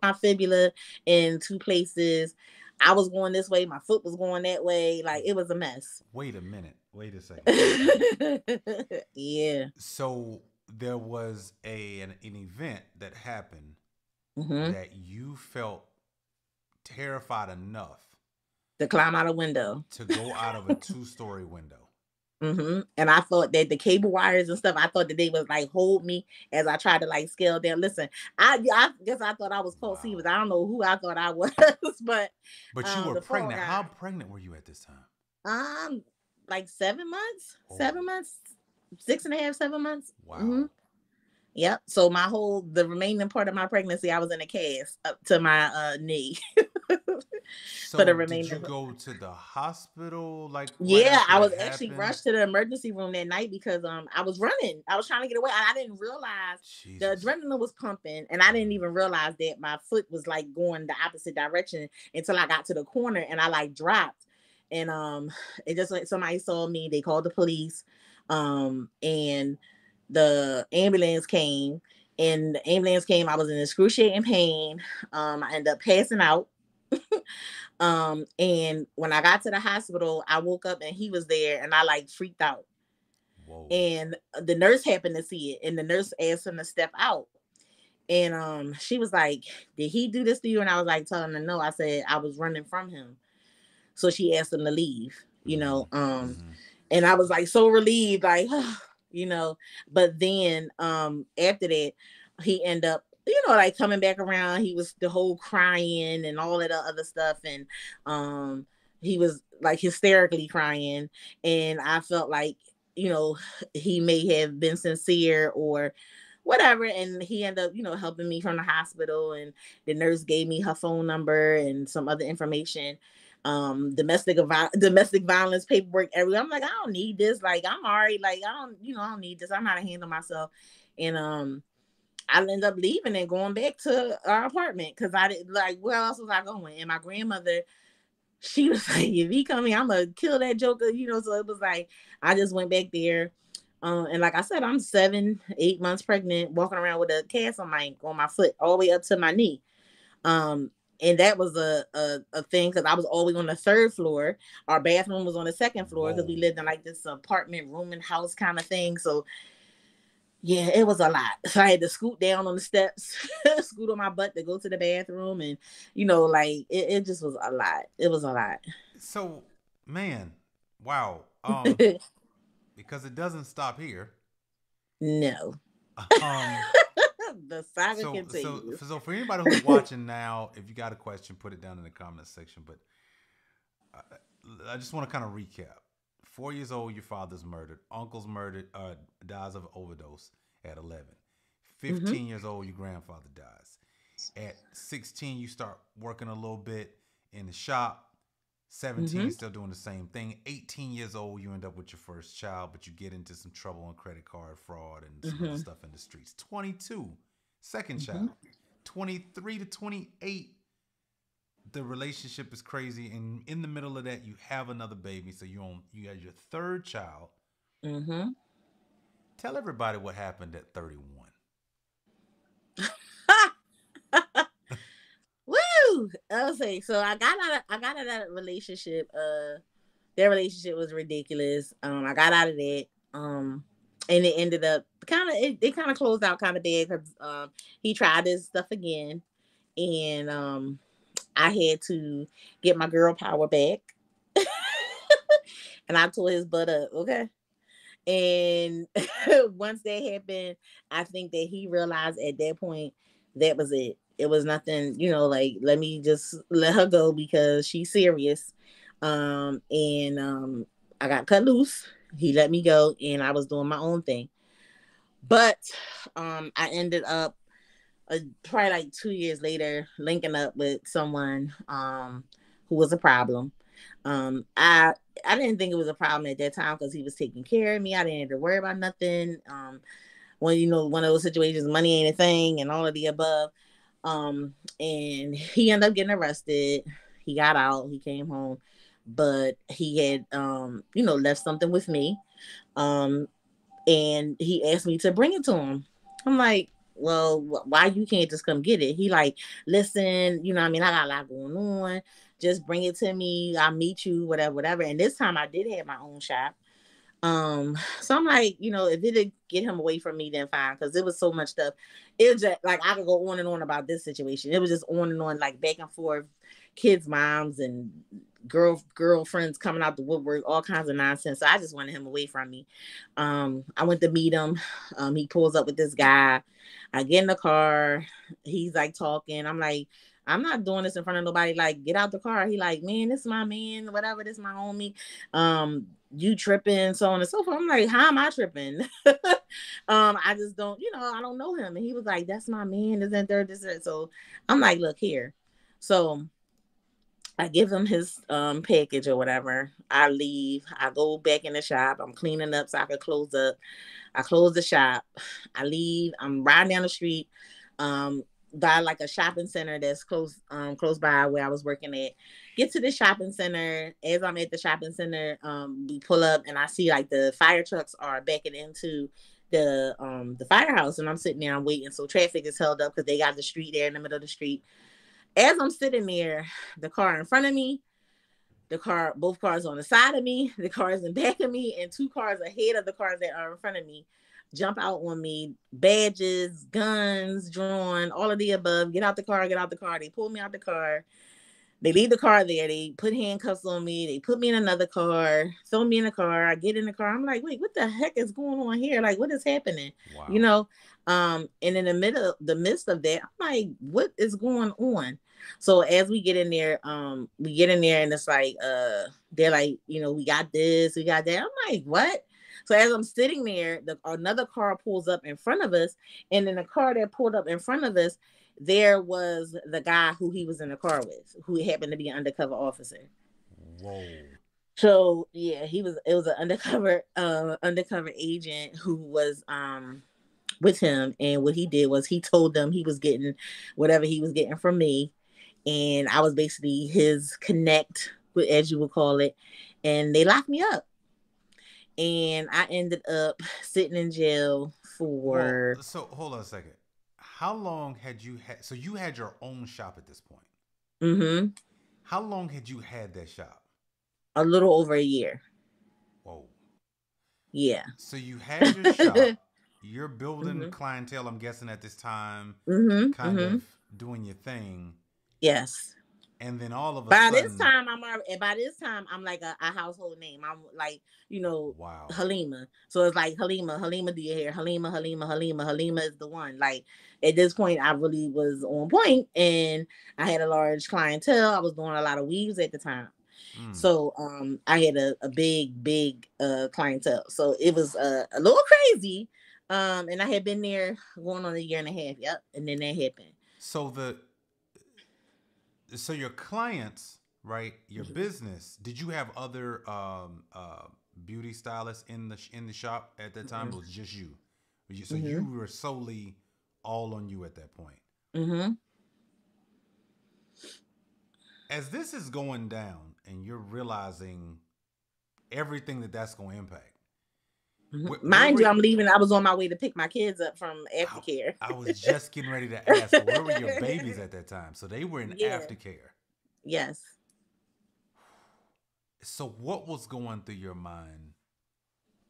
my fibula in 2 places. I was going this way, my foot was going that way. Like, it was a mess. Wait a minute. Wait a second. Wait a second. Yeah. So there was an event that happened Hmm. that you felt terrified enough To climb out a window. to go out of a two-story window. And I thought that the cable wires and stuff, I thought that they would like hold me as I tried to like scale down. Listen, I guess I thought I was Colt Wow. Stevens. I don't know who I thought I was, but But you were the fall pregnant. How guy. pregnant were you at this time? Like 7 months, Oh, 7 months, 6.5, 7 months. wow. Yep. So the remaining part of my pregnancy, I was in a cast up to my knee for So the did you remainder. go to the hospital like right Yeah, after I that was actually happened? rushed to the emergency room that night because I was running. I was trying to get away. I didn't realize the Jesus. adrenaline was pumping, and I didn't Mm. even realize that my foot was like going the opposite direction until I got to the corner, and I like dropped. And it just like somebody saw me, they called the police, and the ambulance came. And the ambulance came, I was in excruciating pain. I ended up passing out. And when I got to the hospital, I woke up and he was there, and I like freaked out. Whoa. And the nurse happened to see it, and the nurse asked him to step out. And she was like, "Did he do this to you?" And I was like, telling her no. I said I was running from him. So she asked him to leave, Mm-hmm. Mm-hmm. and I was like so relieved, like, you know. But then after that, he ended up, like coming back around. He was the whole crying and all of the other stuff, and he was like hysterically crying, and I felt like, he may have been sincere or whatever. And he ended up, helping me from the hospital, and the nurse gave me her phone number and some other information, domestic violence paperwork everywhere. I'm like, I don't need this. Like, I'm already, like, I don't need this. I'm not handling myself. And I ended up leaving and going back to our apartment, because I didn't, like, where else was I going? And my grandmother, she was like, if he come here, I'm gonna kill that joker. So it was like, I just went back there. And like I said, I'm 7, 8 months pregnant, walking around with a cast on my foot all the way up to my knee. Um, and that was a thing, because I was always on the 3rd floor. Our bathroom was on the 2nd floor, because we Whoa. lived in like this apartment room and house kind of thing. So yeah, it was a lot. So I had to scoot down on the steps, scoot on my butt to go to the bathroom, and like it just was a lot. It was a lot. So, man, wow. Because it doesn't stop here. No, Um, the saga so continues. so for anybody who's watching now, if you got a question, put it down in the comment section. But I just want to kind of recap. 4 years old, your father's murdered. Uncle's murdered. Dies of overdose at 11. Hmm. 15 years old, your grandfather dies. At 16, you start working a little bit in the shop. 17, Mm-hmm. still doing the same thing. 18 years old, you end up with your first child, but you get into some trouble on credit card fraud and some other Mm-hmm. stuff in the streets. 22, second Mm-hmm. child. 23 to 28, the relationship is crazy. And in the middle of that, you have another baby. So you got your third child. Mm-hmm. Tell everybody what happened at 31. Woo! Okay, so I got out of that relationship. Their relationship was ridiculous. I got out of that. And it ended up it kind of closed out kind of bad because he tried this stuff again, and I had to get my girl power back, and I tore his butt up. Okay. And once that happened, I think that he realized at that point that was it. It was nothing, like let me just let her go because she's serious. And I got cut loose. He let me go and I was doing my own thing. But I ended up probably like 2 years later linking up with someone who was a problem. I didn't think it was a problem at that time because he was taking care of me. I didn't have to worry about nothing. When one of those situations, money ain't a thing, and all of the above. And he ended up getting arrested. He got out. He came home, but he had left something with me. Um, and he asked me to bring it to him. I'm like, well, why you can't just come get it? He like, listen, what I mean, I got a lot going on. Just bring it to me. I'll meet you, whatever, whatever. And this time I did have my own shop. So I'm like, if it'd get him away from me, then fine, because it was so much stuff. It was just like I could go on and on about this situation. It was just on and on, like back and forth, kids' moms and girlfriends coming out the woodwork, all kinds of nonsense. So I just wanted him away from me. I went to meet him. He pulls up with this guy. I get in the car. He's like talking. I'm like, I'm not doing this in front of nobody. Like, get out the car. He like, man, this is my man, whatever. This is my homie. You tripping, so on and so forth. I'm like, how am I tripping? I just don't, I don't know him. And he was like, that's my man, this and third, this and so I'm like, look here. So I give him his package or whatever. I leave. I go back in the shop. I'm cleaning up so I can close up. I close the shop. I leave. I'm riding down the street. Um, by like a shopping center that's close by where I was working at. Get to the shopping center. As I'm at the shopping center, we pull up and I see like the fire trucks are backing into the firehouse, and I'm sitting there, I'm waiting. So traffic is held up because they got the street there in the middle of the street. As I'm sitting there, the car in front of me, both cars on the side of me, the cars in back of me, and two cars ahead of the cars that are in front of me jump out on me, badges, guns drawn, all of the above. Get out the car, get out the car. They pull me out the car. They leave the car there. They put handcuffs on me. They put me in another car, throw me in a car. I get in the car. I'm like, wait, what the heck is going on here? Like, what is happening? You Wow. know? And in the midst of that, I'm like, what is going on? So as we get in there and it's like, they're like, we got this, we got that. I'm like, what? So as I'm sitting there, another car pulls up in front of us, and in the car that pulled up in front of us, there was the guy who he was in the car with, who happened to be an undercover officer. Whoa. So yeah, it was an undercover agent who was with him, and what he did was he told them he was getting whatever he was getting from me, and I was basically his connect, as you would call it, and they locked me up, and I ended up sitting in jail Well, for so hold on a second. How long had you had? So you had your own shop at this point. mm-hmm, How long had you had that shop? a little over a year. Whoa. Yeah. So you had your shop. You're building Mm-hmm. clientele, I'm guessing, at this time, Mm-hmm. kind Mm-hmm. of doing your thing. Yes. And then all of a By this sudden, time, I'm like a household name. I'm like, wow. Hullema. So it's like Hullema, do you hear? Hullema is the one. Like at this point, I really was on point, and I had a large clientele. I was doing a lot of weaves at the time. Mm. So I had a big clientele. So it was a little crazy. And I had been there going on a year and a half. Yep. And then that happened. So the so your clients right? Your business. Did you have other beauty stylists in the shop at that time? It was just you. So Mm-hmm. you were solely all on you at that point. Mm-hmm. As this is going down, and you're realizing everything that's going to impact. Where Mind were you, I'm leaving. I was on my way to pick my kids up from I, aftercare. I was just getting ready to ask, where were your babies at that time? So they were in Yeah. aftercare. Yes. So what was going through your mind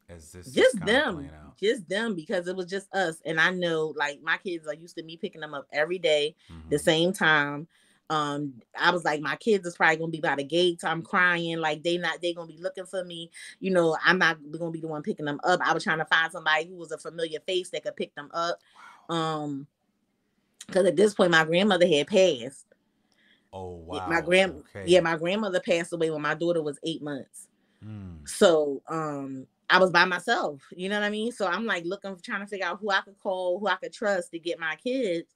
as this is Just kind of them. playing out? Just them, because it was just us. And I know, like, my kids are used to me picking them up every day, the Mm-hmm. same time. I was like, my kids is probably gonna be by the gate. I'm crying, like they gonna be looking for me. I'm not gonna be the one picking them up. I was trying to find somebody who was a familiar face that could pick them up. Because at this point my grandmother had passed. Oh Yeah, wow. Okay. my grandmother passed away when my daughter was 8 months. Mm. So I was by myself, you know what I mean? So I'm like trying to figure out who I could call, who I could trust to get my kids.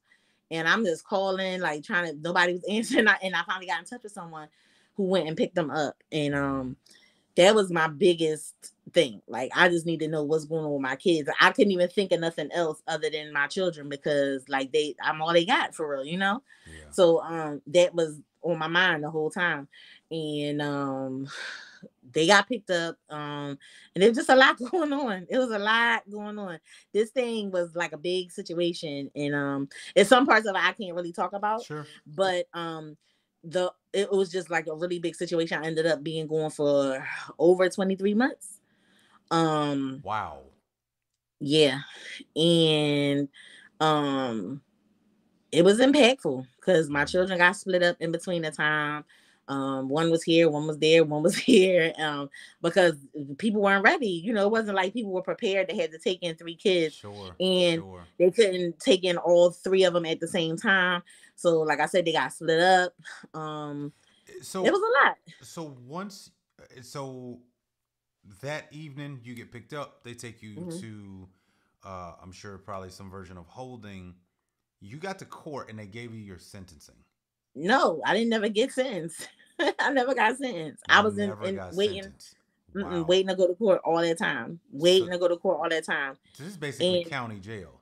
And I'm just calling, like nobody was answering. And I finally got in touch with someone who went and picked them up. And that was my biggest thing. Like, I just need to know what's going on with my kids. I couldn't even think of nothing else other than my children, because like I'm all they got for real, Yeah. So that was on my mind the whole time. And they got picked up. And there was just a lot going on. It was a lot going on. This thing was like a big situation. And in some parts of it I can't really talk about. Sure. But it was just like a really big situation. I ended up being going for over 23 months. Wow. Yeah. And it was impactful because my Mm. children got split up in between the time. One was here, one was there, one was here. Because people weren't ready. It wasn't like people were prepared. They had to take in 3 kids, Sure. and Sure. they couldn't take in all 3 of them at the same time. So, like I said, they got split up. It So was a lot. so that evening you get picked up, they take you Mm-hmm. to I'm sure probably some version of holding. You got to court and they gave you your sentencing. No, I didn't never get sentenced. I never got sentenced. I You was never in got waiting, sentenced. Wow. waiting to go to court all that time. So Waiting to go to court all that time. this is basically And county jail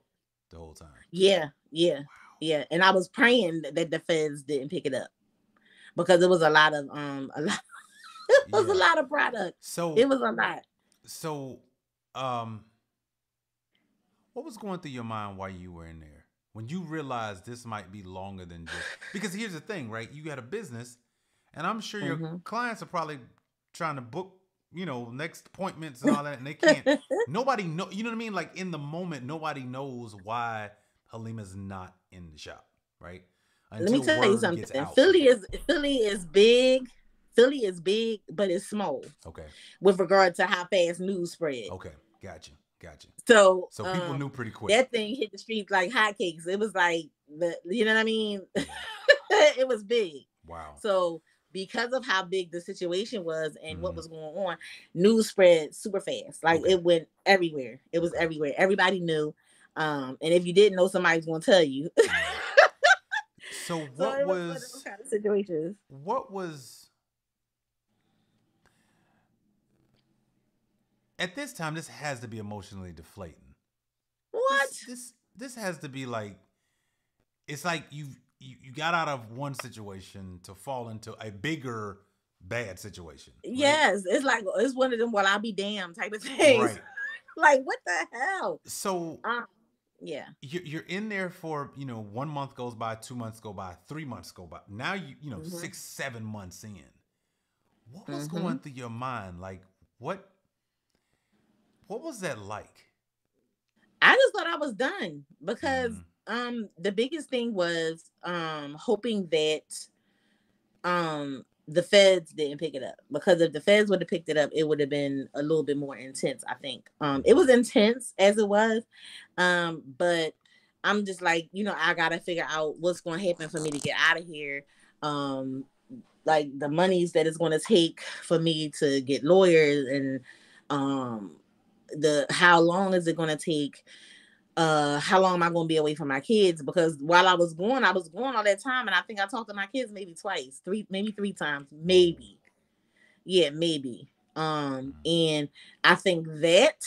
the whole time. yeah, yeah, yeah. And I was praying that the feds didn't pick it up, because it was a lot of it was a Yeah. lot of product. So It was a lot. so um what was going through your mind while you were in there? When you realized this might be longer than just, because here's the thing, right? You got a business, and I'm sure your Mm-hmm. clients are probably trying to book, next appointments and all that, and they can't. Nobody know, you know what I mean? Like, in the moment, nobody knows why Hullema's not in the shop, right? Let me Until tell you word gets something. out to Philly people. is big. Philly is big, but it's small Okay, with regard to how fast news spread. okay, gotcha. So So people knew pretty quick. that thing hit the streets like hotcakes. It was like you know what I mean? Yeah. It was big. Wow. So because of how big the situation was and what Mm-hmm. was going on, news spread super fast. Like, Okay. it went everywhere. It was Okay. everywhere. Everybody knew. And if you didn't know, somebody's gonna tell you. So So it was one of those kind of situations. what was at this time? This has to be emotionally deflating. What? This has to be like, it's like you got out of one situation to fall into a bigger bad situation. Right? Yes, it's like it's one of them. Well, I'll be damned type of things. Right. Like, what the hell? So yeah. you're in there for 1 month goes by, 2 months go by, 3 months go by. Now Mm-hmm. 6-7 months in. What was Mm-hmm. going through your mind? Like, what was that like? I just thought I was done, because Mm. the biggest thing was hoping that the feds didn't pick it up, because if the feds would have picked it up, it would have been a little bit more intense, I think. It was intense as it was, but I'm just like, I gotta figure out what's going to happen for me to get out of here. Like, the monies that it's going to take for me to get lawyers, and how long is it going to take? how long am I going to be away from my kids? Because while I was gone all that time. And I think I talked to my kids maybe twice, maybe three times, Whoa. maybe. Yeah, maybe. Mm. And I think that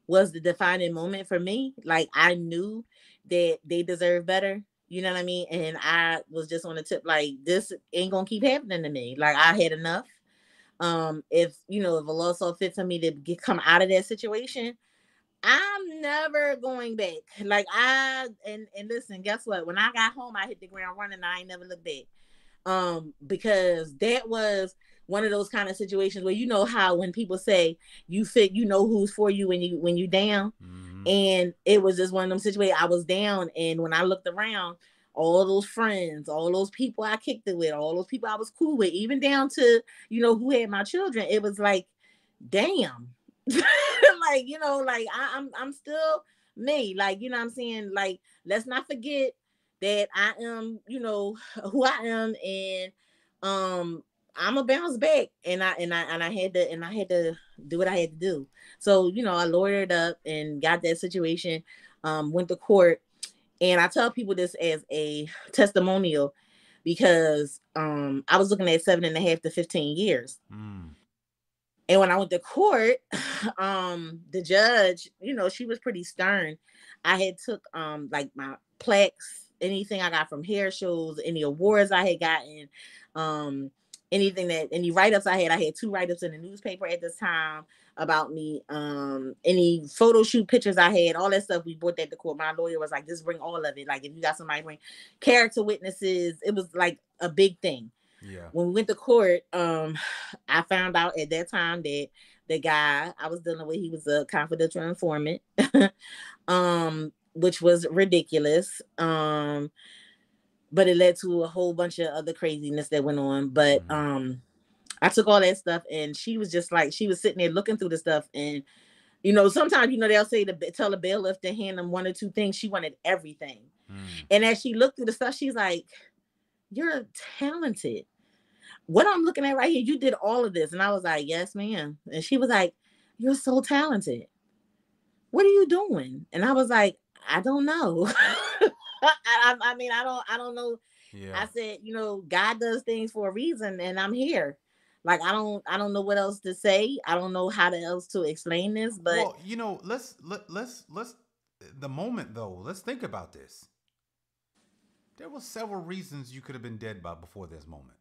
was the defining moment for me. Like I knew that they deserve better. You know what I mean? And I was just on the tip, like, this ain't gonna keep happening to me. Like I had enough. If you know, if a law saw fit for me to come out of that situation, I'm never going back. Like and listen, guess what? When I got home, I hit the ground running. I ain't never looked back. Because that was one of those kind of situations where you know how when people say you fit, you know who's for you when you down. Mm-hmm. And it was just one of them situations. I was down, and when I looked around, all those friends, all those people I kicked it with, all those people I was cool with, even down to who had my children, it was like, damn. Like like I'm still me, like what I'm saying, like let's not forget that I am who I am, and I'm a bounce back, and I had to do what I had to do. So I lawyered up and got that situation, went to court, and I tell people this as a testimonial because I was looking at 7.5 to 15 years. Mm. And when I went to court, the judge, she was pretty stern. I had took like my plaques, anything I got from hair shows, any awards I had gotten, um, any write-ups I had 2 write-ups in the newspaper at this time about me, any photo shoot pictures I had, all that stuff. We brought that to court. My lawyer was like, just bring all of it. Like if you got somebody, bring character witnesses. It was like a big thing. Yeah. When we went to court, I found out at that time that the guy I was dealing with, he was a confidential informant, which was ridiculous. But it led to a whole bunch of other craziness that went on. But Mm-hmm. I took all that stuff, and she was just like, she was sitting there looking through the stuff, and sometimes they'll say to tell the bailiff to hand them 1 or 2 things. She wanted everything, Mm. and as she looked through the stuff, she's like, "You're talented. What I'm looking at right here, you did all of this." And I was like, "Yes, ma'am." And she was like, "You're so talented. What are you doing?" And I was like, "I don't know." I mean, I don't know. Yeah. I said, God does things for a reason, and I'm here. Like I don't know what else to say. I don't know how else to explain this, but Well, let's the moment though. Let's think about this. There were several reasons you could have been dead by before this moment,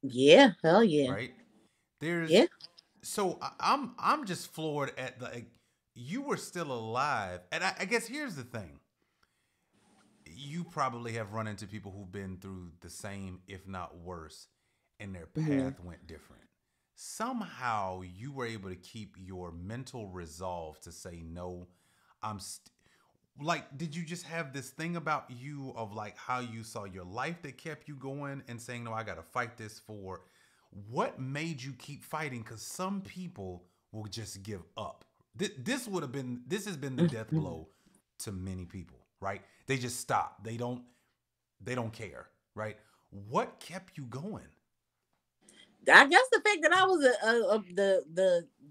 yeah, hell yeah, right? There's yeah. so I'm just floored at you were still alive, and I guess here's the thing. You probably have run into people who've been through the same, if not worse, and their Mm-hmm. path went different. Somehow you were able to keep your mental resolve to say no. I'm like, did you just have this thing about you of like how you saw your life that kept you going and saying no, I gotta fight this for? What made you keep fighting? Because some people will just give up. This has been the death Mm-hmm. blow to many people, right? They just stop. They don't care, right? What kept you going? I guess the fact that I was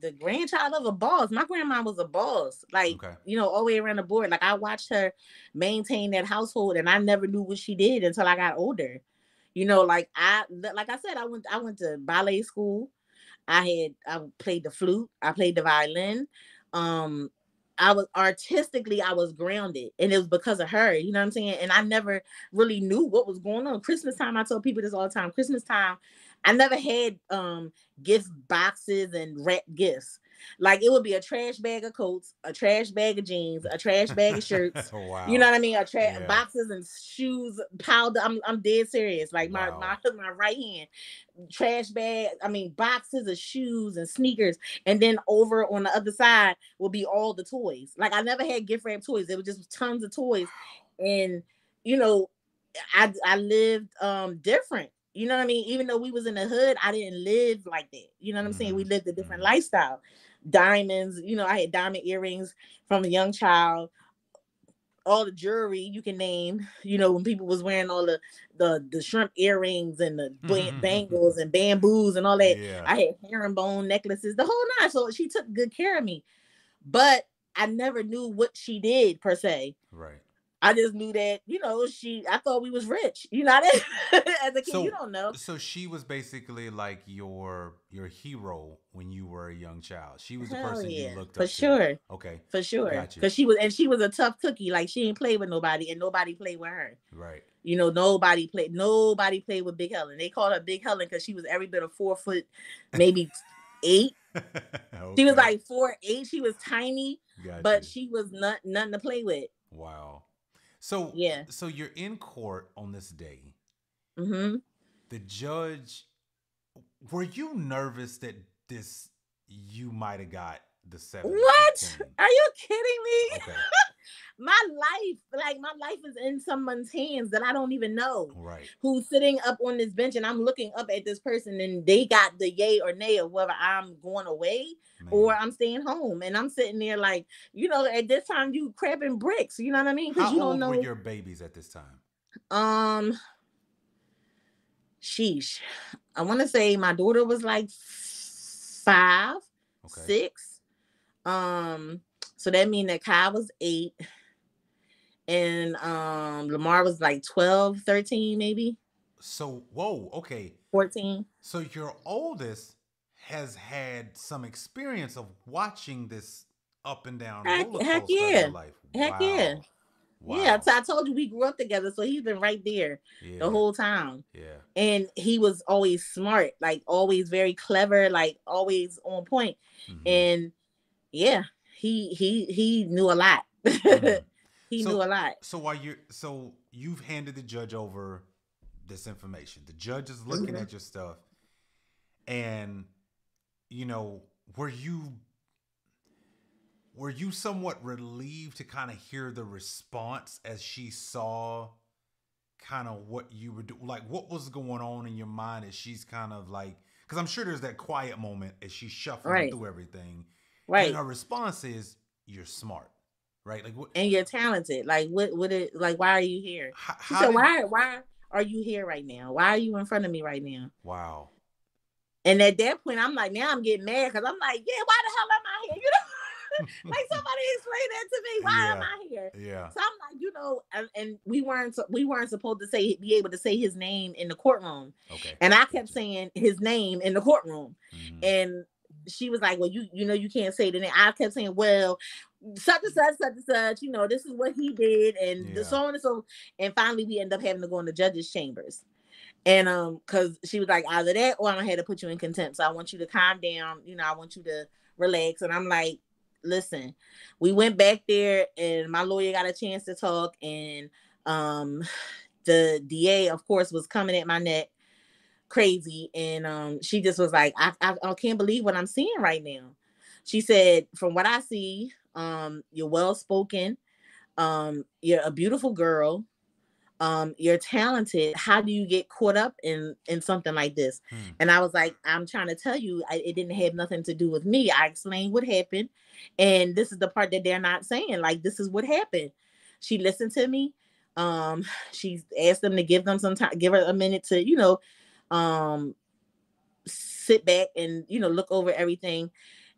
the grandchild of a boss. My grandma was a boss, like Okay. all the way around the board. Like I watched her maintain that household, and I never knew what she did until I got older. Like I said, I went to ballet school. I played the flute. I played the violin. Um, I was artistically, I was grounded, and it was because of her. You know what I'm saying? And I never really knew what was going on. Christmas time, I tell people this all the time. Christmas time, I never had gift boxes and wrap gifts. Like it would be a trash bag of coats, a trash bag of jeans, a trash bag of shirts. You know Wow. what I mean? Yeah. Boxes and shoes piled up. I'm dead serious. Like my Wow. my my right hand trash bag, I mean boxes of shoes and sneakers, and then over on the other side will be all the toys. Like I never had gift wrap toys. There was just tons of toys. And you know, I lived different. You know what I mean? Even though we was in the hood, I didn't live like that. You know what I'm saying? Mm-hmm. We lived a different Mm-hmm. lifestyle. Diamonds, I had diamond earrings from a young child, all the jewelry you can name. When people was wearing all the shrimp earrings and the bangles and bamboos and all that. Yeah. I had herringbone necklaces, the whole nine. So she took good care of me. But I never knew what she did per se. Right. I just knew that, I thought we was rich. As a kid, you So don't know. so she was basically like your hero when you were a young child. She was the Hell person you yeah, looked for up to. sure. Okay. For sure. Got you. Cause she was a tough cookie. Like she didn't play with nobody and nobody played with her. Right. Nobody played with Big Helen. They called her Big Helen because she was every bit of 4 foot, maybe 8. She was Okay. like 4'8". She was tiny, Got but you. she was nothing to play with. Wow. So Yeah. so you're in court on this day. Mm-hmm. The judge, were you nervous that this you might have got the 7 to What? 15? Are you kidding me? Okay. My life is in someone's hands that I don't even know. Right. Who's sitting up on this bench and I'm looking up at this person and they got the yay or nay of whether I'm going away or Man. I'm staying home. And I'm sitting there like, at this time you crapping bricks, you know what I mean? Because How you don't old were know. your babies at this time? Um, sheesh. I want to say my daughter was like 5, Okay. 6. So that means that Kai was 8. And Lamar was like 12, 13, maybe So, whoa, okay. 14. So your oldest has had some experience of watching this up and down roller Heck coaster of yeah. your life. Heck yeah. Wow. Yeah, Wow. so I told you we grew up together, so he's been right there the Yeah. whole time. Yeah. And he was always smart, like always very clever, like always on point. Mm-hmm. And yeah, he knew a lot. Mm. He knew So a lot. so you've handed the judge over this information. The judge is looking Mhm. at your stuff, and you know, were you somewhat relieved to kind of hear the response as she saw kind of what you were doing, like what was going on in your mind as she's kind of like, because I'm sure there's that quiet moment as she's shuffling Right. through everything, and Right. her response is, "You're smart." Right? Like what? And you're talented. Like what it like why are you here? She How said, did? why are you here right now? Why are you in front of me right now? Wow. And at that point, I'm like, now I'm getting mad because I'm like, yeah, why the hell am I here? Like somebody explain that to me. Why am Yeah. I here? Yeah. So I'm like, and we weren't supposed to be able to say his name in the courtroom, Okay. and I kept Gotcha. saying his name in the courtroom, Mm-hmm. and she was like, well, you can't say the name. I kept saying, well, such and such, such and such. This is what he did, and Yeah. so on and so. And finally, we end up having to go in the judges' chambers. And because she was like, either that or I'm gonna have to put you in contempt. So I want you to calm down. I want you to relax. And I'm like, listen, we went back there and my lawyer got a chance to talk. And the DA, of course, was coming at my neck crazy. And she just was like, I can't believe what I'm seeing right now. She said, from what I see, you're well spoken. You're a beautiful girl. You're talented. How do you get caught up in something like this? Hmm. And I was like, I'm trying to tell you, it didn't have nothing to do with me. I explained what happened, and this is the part that they're not saying. Like, this is what happened. She listened to me. She asked them to give them some time, give her a minute to, um, sit back and look over everything.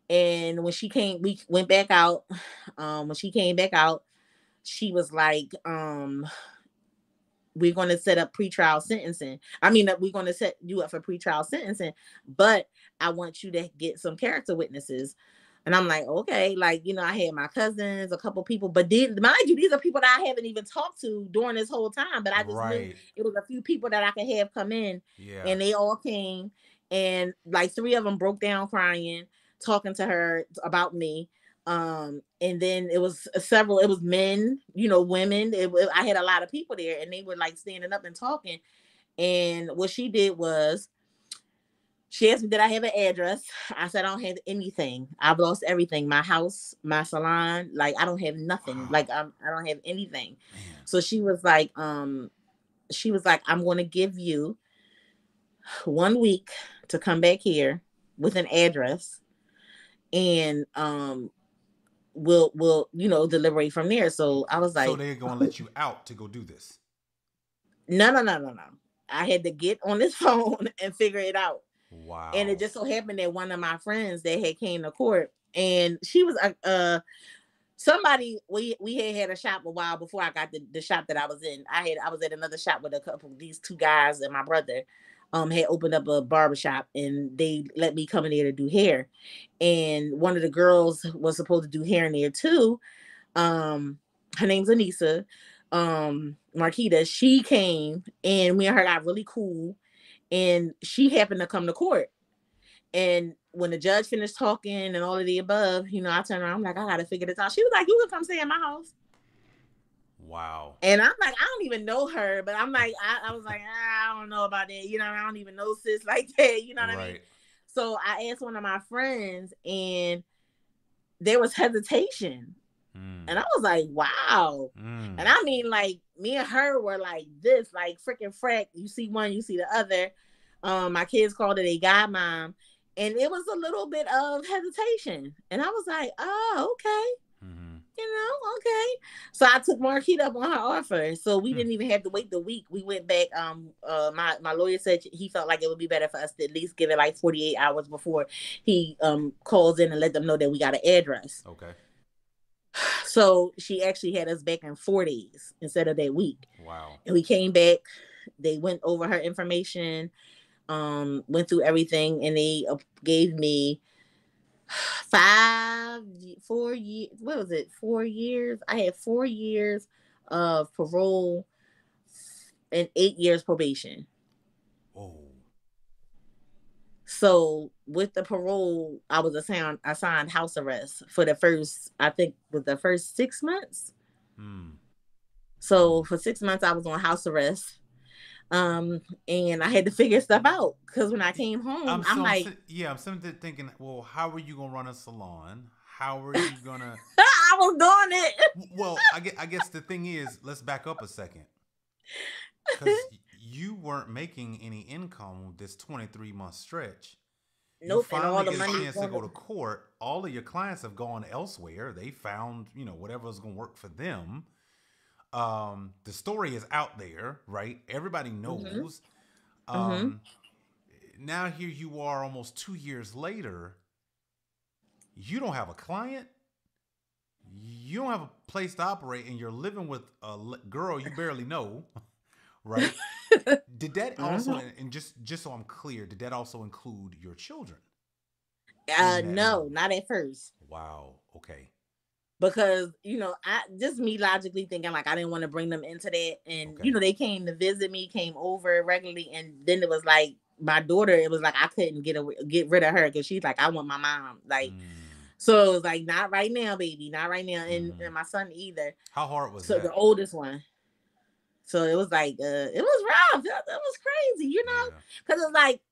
And we went back out. When she came back out, she was like, we're going to set up pretrial sentencing. I mean, we're going to set you up for pretrial sentencing, but I want you to get some character witnesses. And I'm like, okay, like, I had my cousins, a couple people, but mind you, these are people that I haven't even talked to during this whole time, but I just knew Right. it was a few people that I could have come in. Yeah. And they all came, and like 3 of them broke down crying, talking to her about me. And then it was men, women. I had a lot of people there, and they were like standing up and talking. And what she did was she asked me, did I have an address? I said, I don't have anything. I've lost everything. My house, my salon, like I don't have nothing. Wow. Like I don't have anything. Man. So she was like, I'm going to give you 1 week to come back here with an address, and we'll deliberate from there. So I was So like, they're gonna let you out to go do this? no. I had to get on this phone and figure it out. And it Wow. just so happened that one of my friends that had came to court, and she was somebody we had a shop a while before I got the shop that I was in. I was at another shop with a couple these two guys and my brother had opened up a barbershop and they let me come in there to do hair. And one of the girls was supposed to do hair in there too. Her name's Anissa. Marquita, she came and me and her got really cool and she happened to come to court. And when the judge finished talking and all of the above, I turned around. I'm like, I gotta figure this out. She was like, you can come stay in my house. Wow. And I'm like, I don't even know her, but I'm like, I was like, I don't know about that. I don't even know sis like that. You know what I mean? So I asked one of my friends, and there was hesitation. And I was like, wow. And I mean, like, me and her were like this, like freaking frack. You see one, you see the other. My kids called it a godmom. And it was a little bit of hesitation. And I was like, oh, okay. Okay. So I took Marquita up on her offer. So we didn't even have to wait the week. We went back. My lawyer said he felt like it would be better for us to at least give it like 48 hours before he calls in and let them know that we got an address. Okay. So she actually had us back in 4 days instead of that week. Wow. And we came back. They went over her information. Went through everything, and they gave me 4 years. What was it? 4 years. I had 4 years of parole and 8 years probation. Oh. So with the parole, I was assigned house arrest for the first 6 months. So for 6 months, I was on house arrest. And I had to figure stuff out because when I came home, I'm sitting there thinking, well, how are you gonna run a salon? How are you gonna? I was doing it. Well, I guess the thing is, let's back up a second, because you weren't making any income this 23-month stretch. Nope. You finally get a chance to go to court. All of your clients have gone elsewhere. They found, whatever's gonna work for them. The story is out there, right? Everybody knows. Now here you are almost 2 years later. You don't have a client. You don't have a place to operate, and you're living with a girl you barely know, right? Did that also, and just so I'm clear, did that also include your children? No, not at first. Wow. Okay. Because, I just me logically thinking like I didn't want to bring them into that. And, they came to visit me, came over regularly. And then it was like my daughter, it was like I couldn't get rid of her because she's like, I want my mom. Like, so it was like, not right now, baby, not right now. And my son either. How hard was that? So the oldest one. So it was like, it was rough. It was crazy, because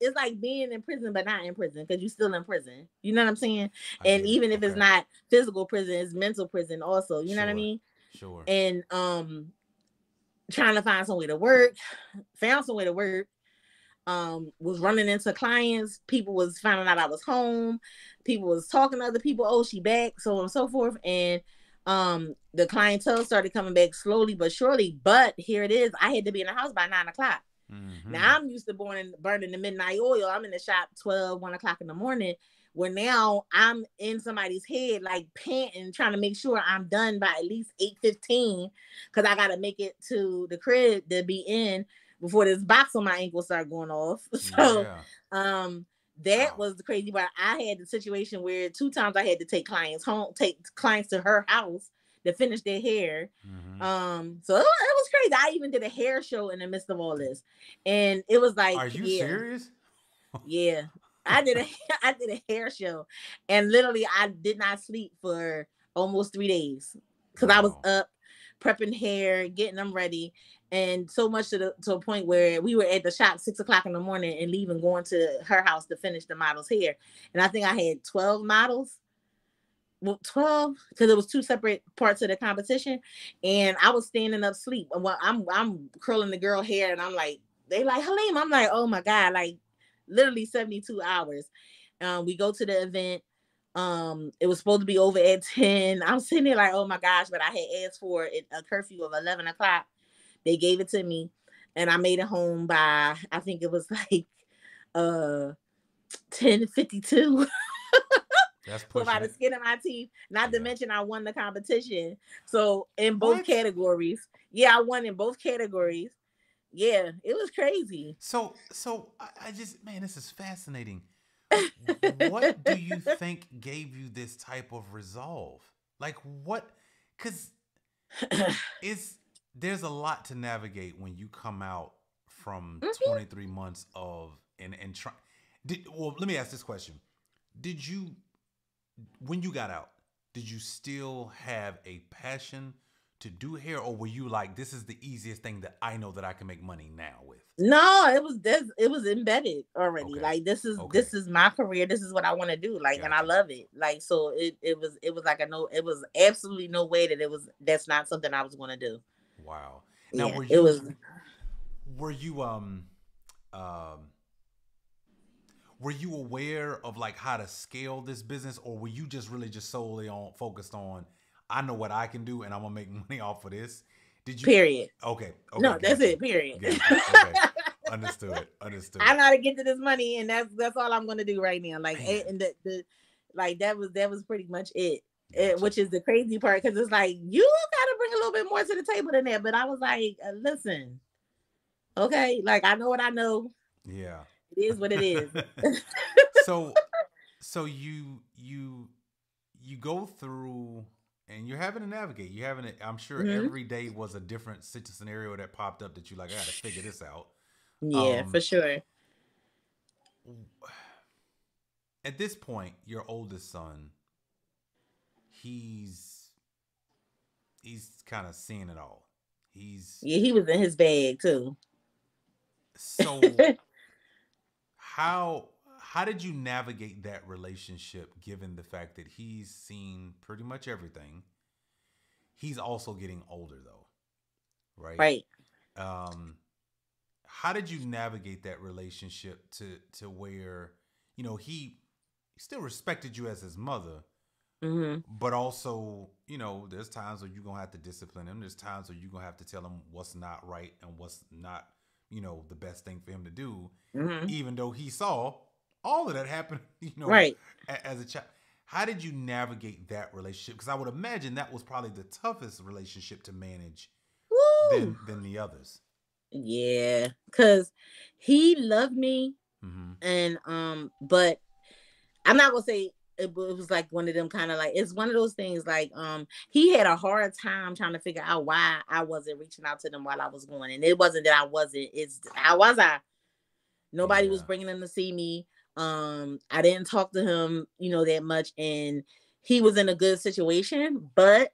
it's like being in prison, but not in prison because you're still in prison. You know what I'm saying? And even if it's not physical prison, it's mental prison also. You know what I mean? Sure. And trying to find some way to work, found some way to work. Was running into clients. People was finding out I was home. People was talking to other people. Oh, she back, so on and so forth. And the clientele started coming back slowly but surely. But here it is. I had to be in the house by 9 o'clock. Now I'm used to burning the midnight oil. I'm in the shop 1 o'clock in the morning. Where now I'm in somebody's head, like panting, trying to make sure I'm done by at least 8:15, because I gotta make it to the crib to be in before this box on my ankle start going off. So that was crazy. But I had the situation where 2 times I had to take clients to her house to finish their hair. So it was crazy. I even did a hair show in the midst of all this. And it was like, are you serious? Yeah. I did a hair show, and literally I did not sleep for almost 3 days because I was up prepping hair, getting them ready. And so much to a point where we were at the shop 6 o'clock in the morning and leaving, going to her house to finish the model's hair. And I think I had 12 models. Well, 12, because it was 2 separate parts of the competition. And I was standing up sleep. Well, I'm curling the girl hair, and I'm like, they like, Hullema. I'm like, oh my God, like literally 72 hours. We go to the event. It was supposed to be over at 10. I'm sitting there like, oh my gosh, but I had asked for a curfew of 11 o'clock. They gave it to me, and I made it home by, I think it was like 10:52. That's for pushing about the it. skin of my teeth. Not to Yeah. mention I won the competition. So in both What? categories. Yeah, I won in both categories. Yeah, it was crazy. I just, man, this is fascinating. What do you think gave you this type of resolve? Like what? Because it's there's a lot to navigate when you come out from Mhm. 23 months of and try. Well, let me ask this question: Did you, when you got out, did you still have a passion to do hair, or were you like, this is the easiest thing that I know that I can make money now with? No, it was this. It was embedded already. Okay, Like this is okay, this is my career. This is what I want to do. Like, and I got you. love it. Like, so it was like a no. It was absolutely no way that it was. That's not something I was going to do. Wow. Now, Yeah, it was. were you um were you aware of like how to scale this business, or were you just really just solely on focused on, I know what I can do and I'm gonna make money off of this? Did you? Period. Okay, okay, No, that's got you, it. Period. got you. Okay, understood, I understood. know how to get to this money, and that's all I'm going to do right now. Like, Man, and the like that was pretty much it. got you. Which is the crazy part because it's like you got to bring a little bit more to the table than that. But I was like, listen, okay, like I know what I know. Yeah. It is what it is. so so you go through and you're having to navigate. You having to, I'm sure Mhm. every day was a different scenario that popped up that you like, I got to figure this out. Yeah, Um, for sure. at this point, your oldest son, he's he's kind of seeing it all. He's Yeah, he was in his bag too. so how how did you navigate that relationship given the fact that he's seen pretty much everything? He's also getting older though, right? Right. Um, how did you navigate that relationship to where, he still respected you as his mother, Hmm. but also, there's times where you're gonna have to discipline him. There's times where you're gonna have to tell him what's not right and what's not, the best thing for him to do, Hmm. even though he saw all of that happen, Right. as a child. How did you navigate that relationship? Because I would imagine that was probably the toughest relationship to manage Woo. than the others. Yeah, because he loved me, Mm-hmm. and but I'm not gonna say it was like one of them kind of like it's one of those things like he had a hard time trying to figure out why I wasn't reaching out to them while I was going, and it wasn't that I wasn't. It's how was I? Nobody was Yeah. bringing him to see me. I didn't talk to him, that much, and he was in a good situation, but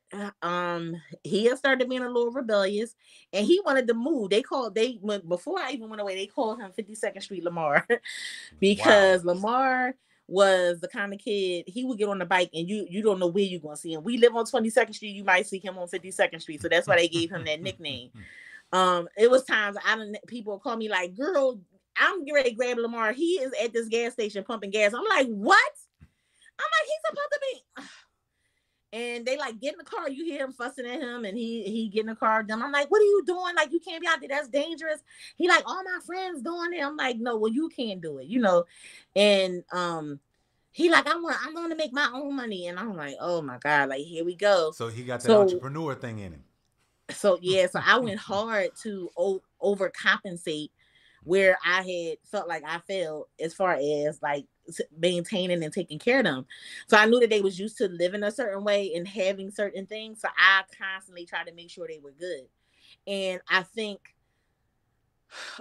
he had started being a little rebellious, and he wanted to move. They went before I even went away. They called him 52nd Street Lamar Wow. because Lamar was the kind of kid he would get on the bike and you don't know where you're gonna see him. We live on 22nd Street, you might see him on 52nd Street, so that's why they gave him that nickname. It was times I don't people call me like, girl, I'm getting ready to grab Lamar. He is at this gas station pumping gas. I'm like, what? I'm like, he's supposed to be. And they like get in the car. You hear him fussing at him, and he get in the car. Them. I'm like, what are you doing? Like, you can't be out there. That's dangerous. He like, all my friends doing it. I'm like, no, well, you can't do it. And he like, I want to make my own money. And I'm like, oh my god, like here we go. So he got that So entrepreneur thing in him. so I went hard to overcompensate where I had felt like I failed as far as like maintaining and taking care of them. So I knew that they was used to living a certain way and having certain things. So I constantly tried to make sure they were good. And I think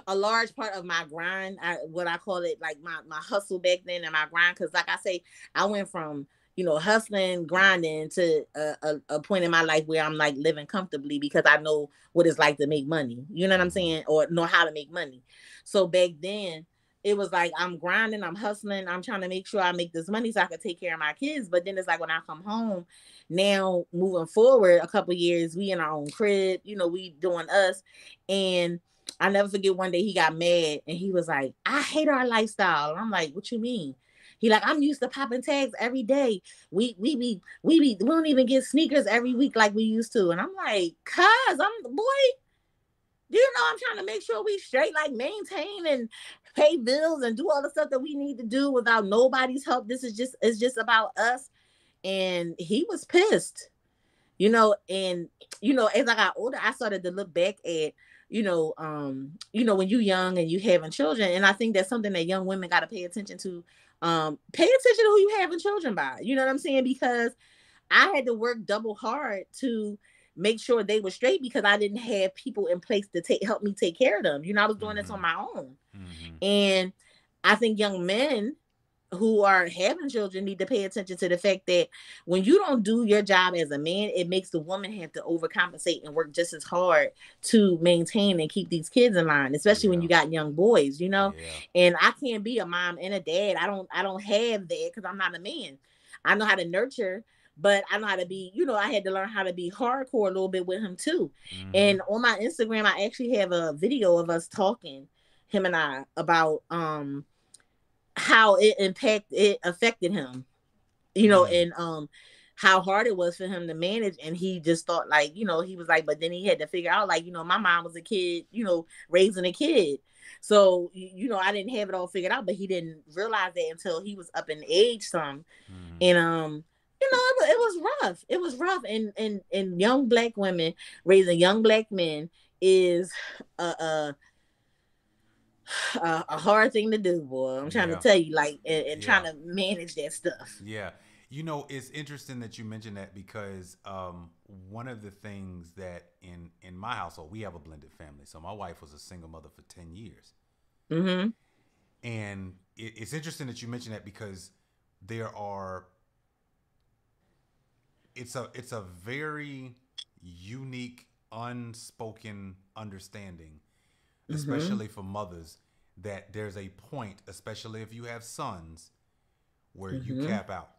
a large part of my grind, what I call it, like my hustle back then and my grind, because like I say, I went from hustling, grinding to a point in my life where I'm like living comfortably because I know what it's like to make money. You know what I'm Mm-hmm. saying, or know how to make money. So back then, it was like I'm grinding, I'm hustling, I'm trying to make sure I make this money so I can take care of my kids. But then it's like when I come home, now moving forward a couple years, we in our own crib, we doing us, and I never forget one day he got mad and he was like, I hate our lifestyle. And I'm like, what you mean? He like, I'm used to popping tags every day. We don't even get sneakers every week like we used to. And I'm like, cuz I'm boy, I'm trying to make sure we straight, like maintain and pay bills and do all the stuff that we need to do without nobody's help. This is just it's just about us. And he was pissed, and as I got older, I started to look back at, when you're young and you having children. And I think that's something that young women gotta pay attention to. Pay attention to who you having children by. You know what I'm saying? Because I had to work double hard to make sure they were straight because I didn't have people in place to help me take care of them. I was doing this on Mm-hmm. my own. Mm-hmm. And I think young men who are having children need to pay attention to the fact that when you don't do your job as a man, it makes the woman have to overcompensate and work just as hard to maintain and keep these kids in line, especially when Yeah. you got young boys, Yeah. and I can't be a mom and a dad. I don't have that because I'm not a man. I know how to nurture, but I know how to be, I had to learn how to be hardcore a little bit with him too. Mm-hmm. And on my Instagram, I actually have a video of us talking, him and I, about how it affected him, Mm. and how hard it was for him to manage. And he just thought, like, he was like, but then he had to figure out, like, my mom was a kid, raising a kid. So, I didn't have it all figured out, but he didn't realize that until he was up in age some. Mm-hmm. And it was rough. It was rough. And young black women raising young black men is a a hard thing to do, boy. I'm trying to Yeah. tell you, like, and trying Yeah. to manage that stuff. Yeah. It's interesting that you mentioned that because one of the things that in my household, we have a blended family. So my wife was a single mother for 10 years. Mm-hmm. And it's interesting that you mentioned that because there are it's a very unique unspoken understanding, Mm-hmm. especially for mothers, that there's a point, especially if you have sons, where you Mm-hmm. cap out.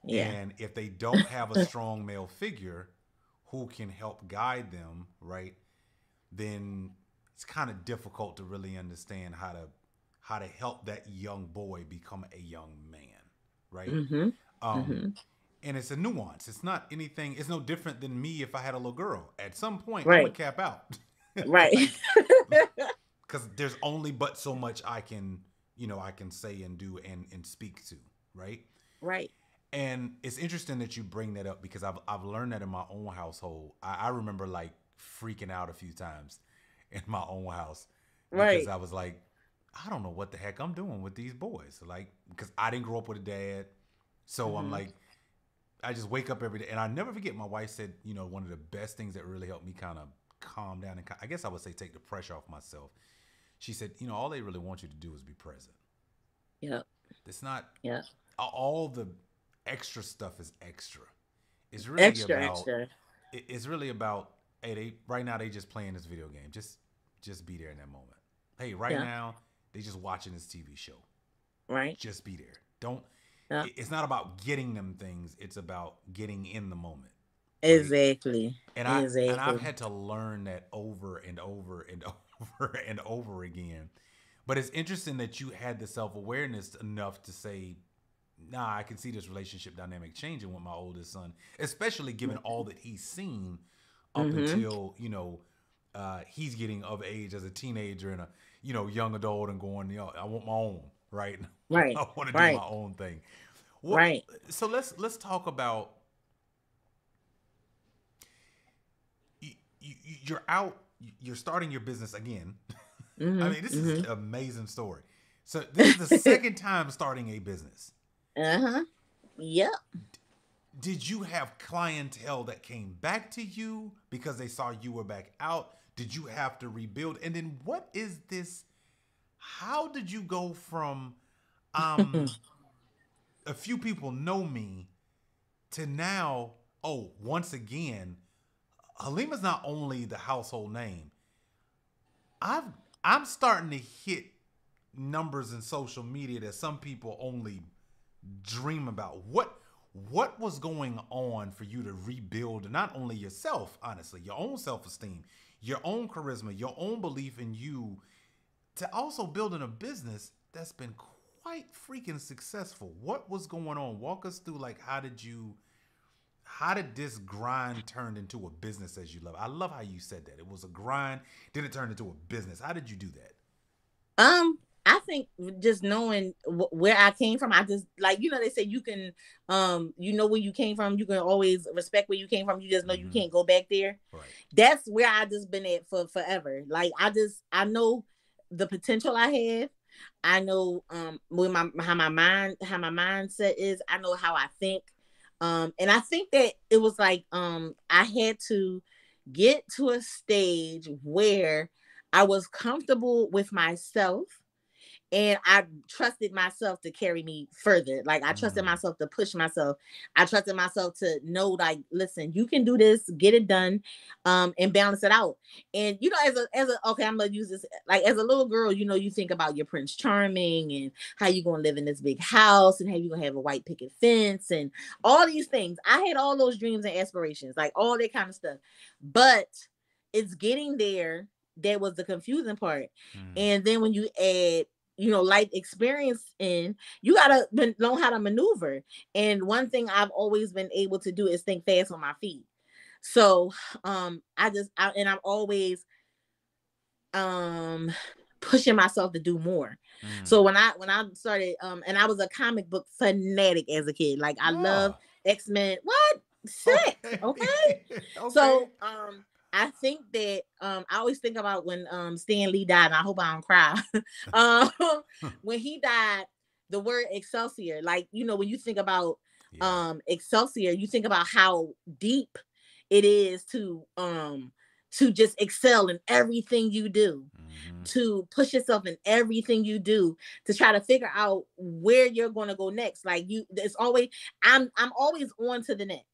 Yeah. And if they don't have a strong male figure who can help guide them, right, then it's kind of difficult to really understand how to help that young boy become a young man, right? Mm-hmm. Um, Mm-hmm. and it's a nuance. It's not anything. It's no different than me if I had a little girl. At some point, I'm gonna Right. cap out, Right. like, because there's only but so much I can say and do and speak to, right? Right. And it's interesting that you bring that up because I've learned that in my own household. I remember like freaking out a few times in my own house because Right. I was like, I don't know what the heck I'm doing with these boys. Like, because I didn't grow up with a dad. So I'm Mm-hmm. like, I just wake up every day. And I never forget, my wife said, one of the best things that really helped me kind of calm down and I guess I would say take the pressure off myself. She said, all they really want you to do is be present. Yep. It's not Yep. all the extra stuff is extra. It's really Extra, about extra. it's really about, hey, they right now they just playing this video game. Just be there in that moment. Hey, right Yeah. now they just watching this TV show. Right. Just be there. Don't Yeah. it's not about getting them things, it's about getting in the moment, right? Exactly. And I've Exactly. had to learn that over and over and over and over again. But it's interesting that you had the self-awareness enough to say, nah, I can see this relationship dynamic changing with my oldest son, especially given all that he's seen up Mm-hmm. until, he's getting of age as a teenager and a, young adult and going, I want my own, right? Right. I want to do Right. my own thing. What Right. so let's talk about you're out, you're starting your business again. I Mm-hmm. mean, this is Mm-hmm. an amazing story. So this is the second time starting a business. Uh-huh. Yep. Did you have clientele that came back to you because they saw you were back out? Did you have to rebuild? And then what is this? How did you go from um a few people know me to now, oh, once again, Halima's not only the household name. I've I'm starting to hit numbers in social media that some people only dream about. What was going on for you to rebuild not only yourself, honestly, your own self-esteem, your own charisma, your own belief in you, to also building a business that's been quite freaking successful? What was going on? Walk us through, like, how did this grind turn into a business as you love? I love how you said that. It was a grind, then it turned into a business. How did you do that? I think just knowing where I came from, I just like, they say you can, where you came from, you can always respect where you came from. You just know you can't go back there. Right. That's where I just been at for forever. Like I know the potential I have. I know where how my mindset is. I know how I think. And I think that it was like I had to get to a stage where I was comfortable with myself and I trusted myself to carry me further. Like I trusted myself to push myself. I trusted myself to know, like, listen, you can do this, get it done, and balance it out. And as a okay, I'm gonna use this like as a little girl. You think about your Prince Charming and how you gonna live in this big house and how you gonna have a white picket fence and all these things. I had all those dreams and aspirations, like all that kind of stuff. But it's getting there that was the confusing part. And then when you add life experience in, you gotta learn how to maneuver. And one thing I've always been able to do is think fast on my feet. So I'm always pushing myself to do more. So when I started and I was a comic book fanatic as a kid. Like I love X-Men. What? Sick. Okay. So I think that I always think about when Stan Lee died, and I hope I don't cry. When he died, the word Excelsior, like when you think about Excelsior, you think about how deep it is to just excel in everything you do, to push yourself in everything you do, to try to figure out where you're going to go next. Like it's always I'm always on to the next.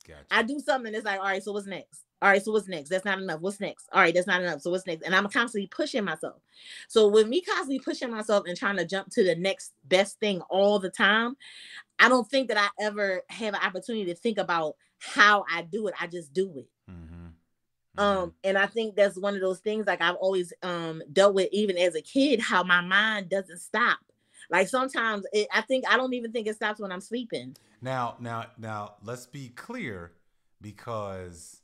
Gotcha. I do something, it's like, all right, so what's next? All right, so what's next? That's not enough. What's next? All right, that's not enough. So what's next? And I'm constantly pushing myself. So with me constantly pushing myself and trying to jump to the next best thing all the time, I don't think that I ever have an opportunity to think about how I do it. I just do it. And I think that's one of those things like I've always dealt with even as a kid, how my mind doesn't stop. Like sometimes I don't even think it stops when I'm sleeping. Now, let's be clear, because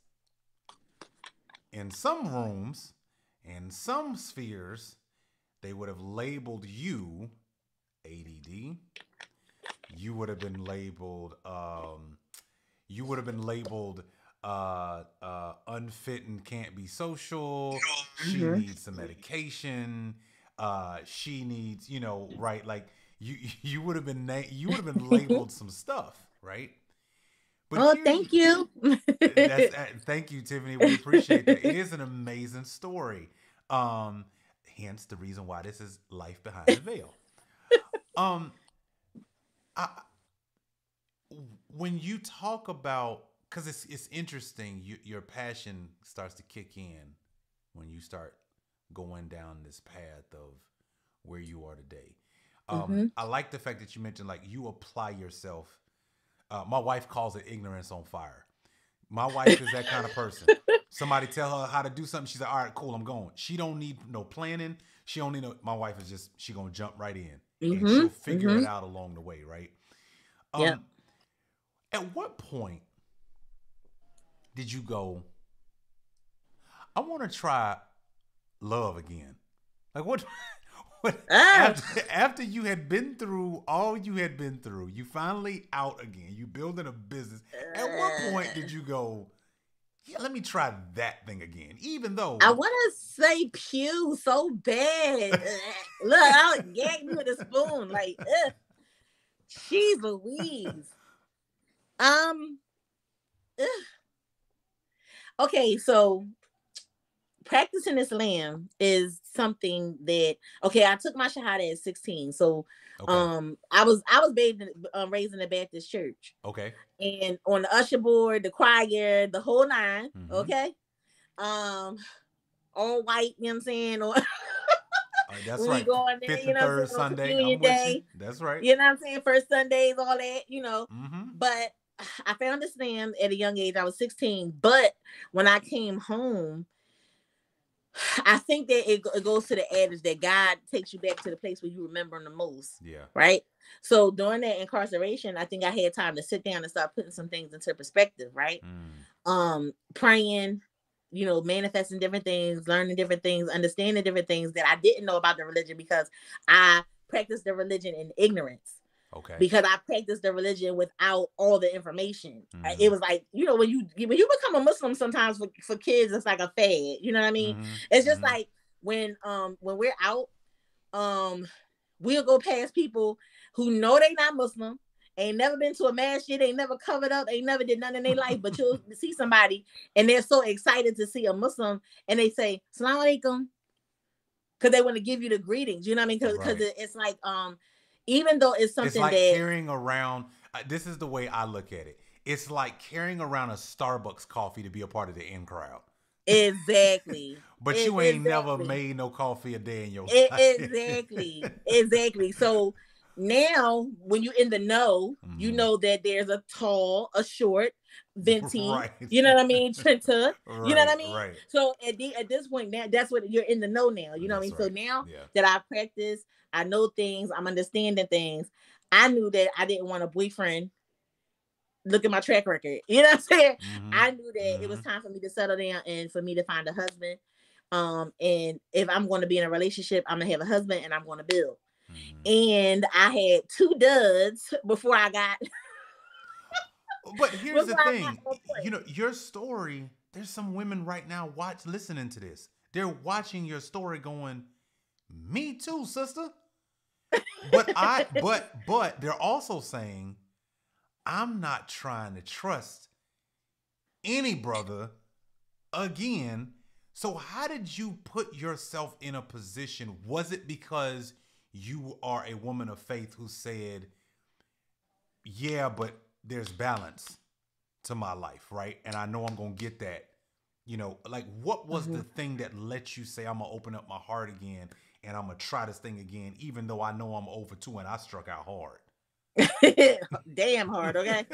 in some rooms, in some spheres, they would have labeled you ADD. You would have been labeled. Unfit and can't be social. She needs some medication. She needs, right? Like you would have been labeled some stuff, right? But thank you. Thank you, Tiffany. We appreciate that. It is an amazing story. Hence the reason why this is Life Behind the Veil. When you talk about, because it's interesting, your passion starts to kick in when you start going down this path of where you are today. I like the fact that you mentioned like you apply yourself. My wife calls it ignorance on fire. My wife is that kind of person. Somebody tell her how to do something, she's like, all right, cool, I'm going. She don't need no planning. She don't need no. My wife is just, she gonna jump right in and she'll figure it out along the way, right? At what point did you go, I want to try love again? Like what after you had been through all you had been through, you finally out again, you building a business. At what point did you go, yeah, let me try that thing again? Even though I want to say pew so bad. Look, I'll gag you with a spoon. Like, jeez Louise. Okay, so practicing Islam is something that I took my shahada at 16. So I was raised in a Baptist church. Okay. And on the usher board, the choir, the whole nine. Okay. All white, you know what I'm saying? Or that's when right. we go in there, Fifth and third Sunday. I'm with you. That's right. You know what I'm saying? First Sundays, all that, But I found Islam at a young age. I was 16. But when I came home, I think that it goes to the adage that God takes you back to the place where you remember him the most. Yeah. Right. So during that incarceration, I think I had time to sit down and start putting some things into perspective. Right. Praying, manifesting different things, learning different things, understanding different things that I didn't know about the religion because I practiced the religion in ignorance. Okay. Because I practiced the religion without all the information. It was like, when you become a Muslim, sometimes for kids, it's like a fad. You know what I mean? It's just like when we're out, we'll go past people who know they not Muslim, ain't never been to a masjid, ain't never covered up, ain't never did nothing in their life, but you'll see somebody and they're so excited to see a Muslim and they say, "Salaam alaikum," because they want to give you the greetings. You know what I mean? Because it's like, even though it's something like that carrying around, this is the way I look at it. It's like carrying around a Starbucks coffee to be a part of the in crowd. Exactly. But you ain't never made no coffee a day in your life. Exactly. So now when you're in the know, you know that there's a tall, a short, venti. Right. You know what I mean? Trenta. You know what I mean? Right. So at this point now, that's what you're in the know now. You know what I mean? Right. So now that I practice, I know things, I'm understanding things. I knew that I didn't want a boyfriend. Look at my track record. You know what I'm saying? I knew that it was time for me to settle down and for me to find a husband. And if I'm going to be in a relationship, I'm gonna have a husband and I'm going to build. And I had 2 duds before I got. But here's the thing, your story. There's some women right now listening to this. They're watching your story, going, "Me too, sister." But they're also saying, "I'm not trying to trust any brother again." So how did you put yourself in a position? Was it because you are a woman of faith who said, "Yeah, but there's balance to my life, right? And I know I'm going to get that." Like what was the thing that let you say, "I'm going to open up my heart again and I'm going to try this thing again, even though I know I'm over 2 and I struck out hard"? Damn hard, okay?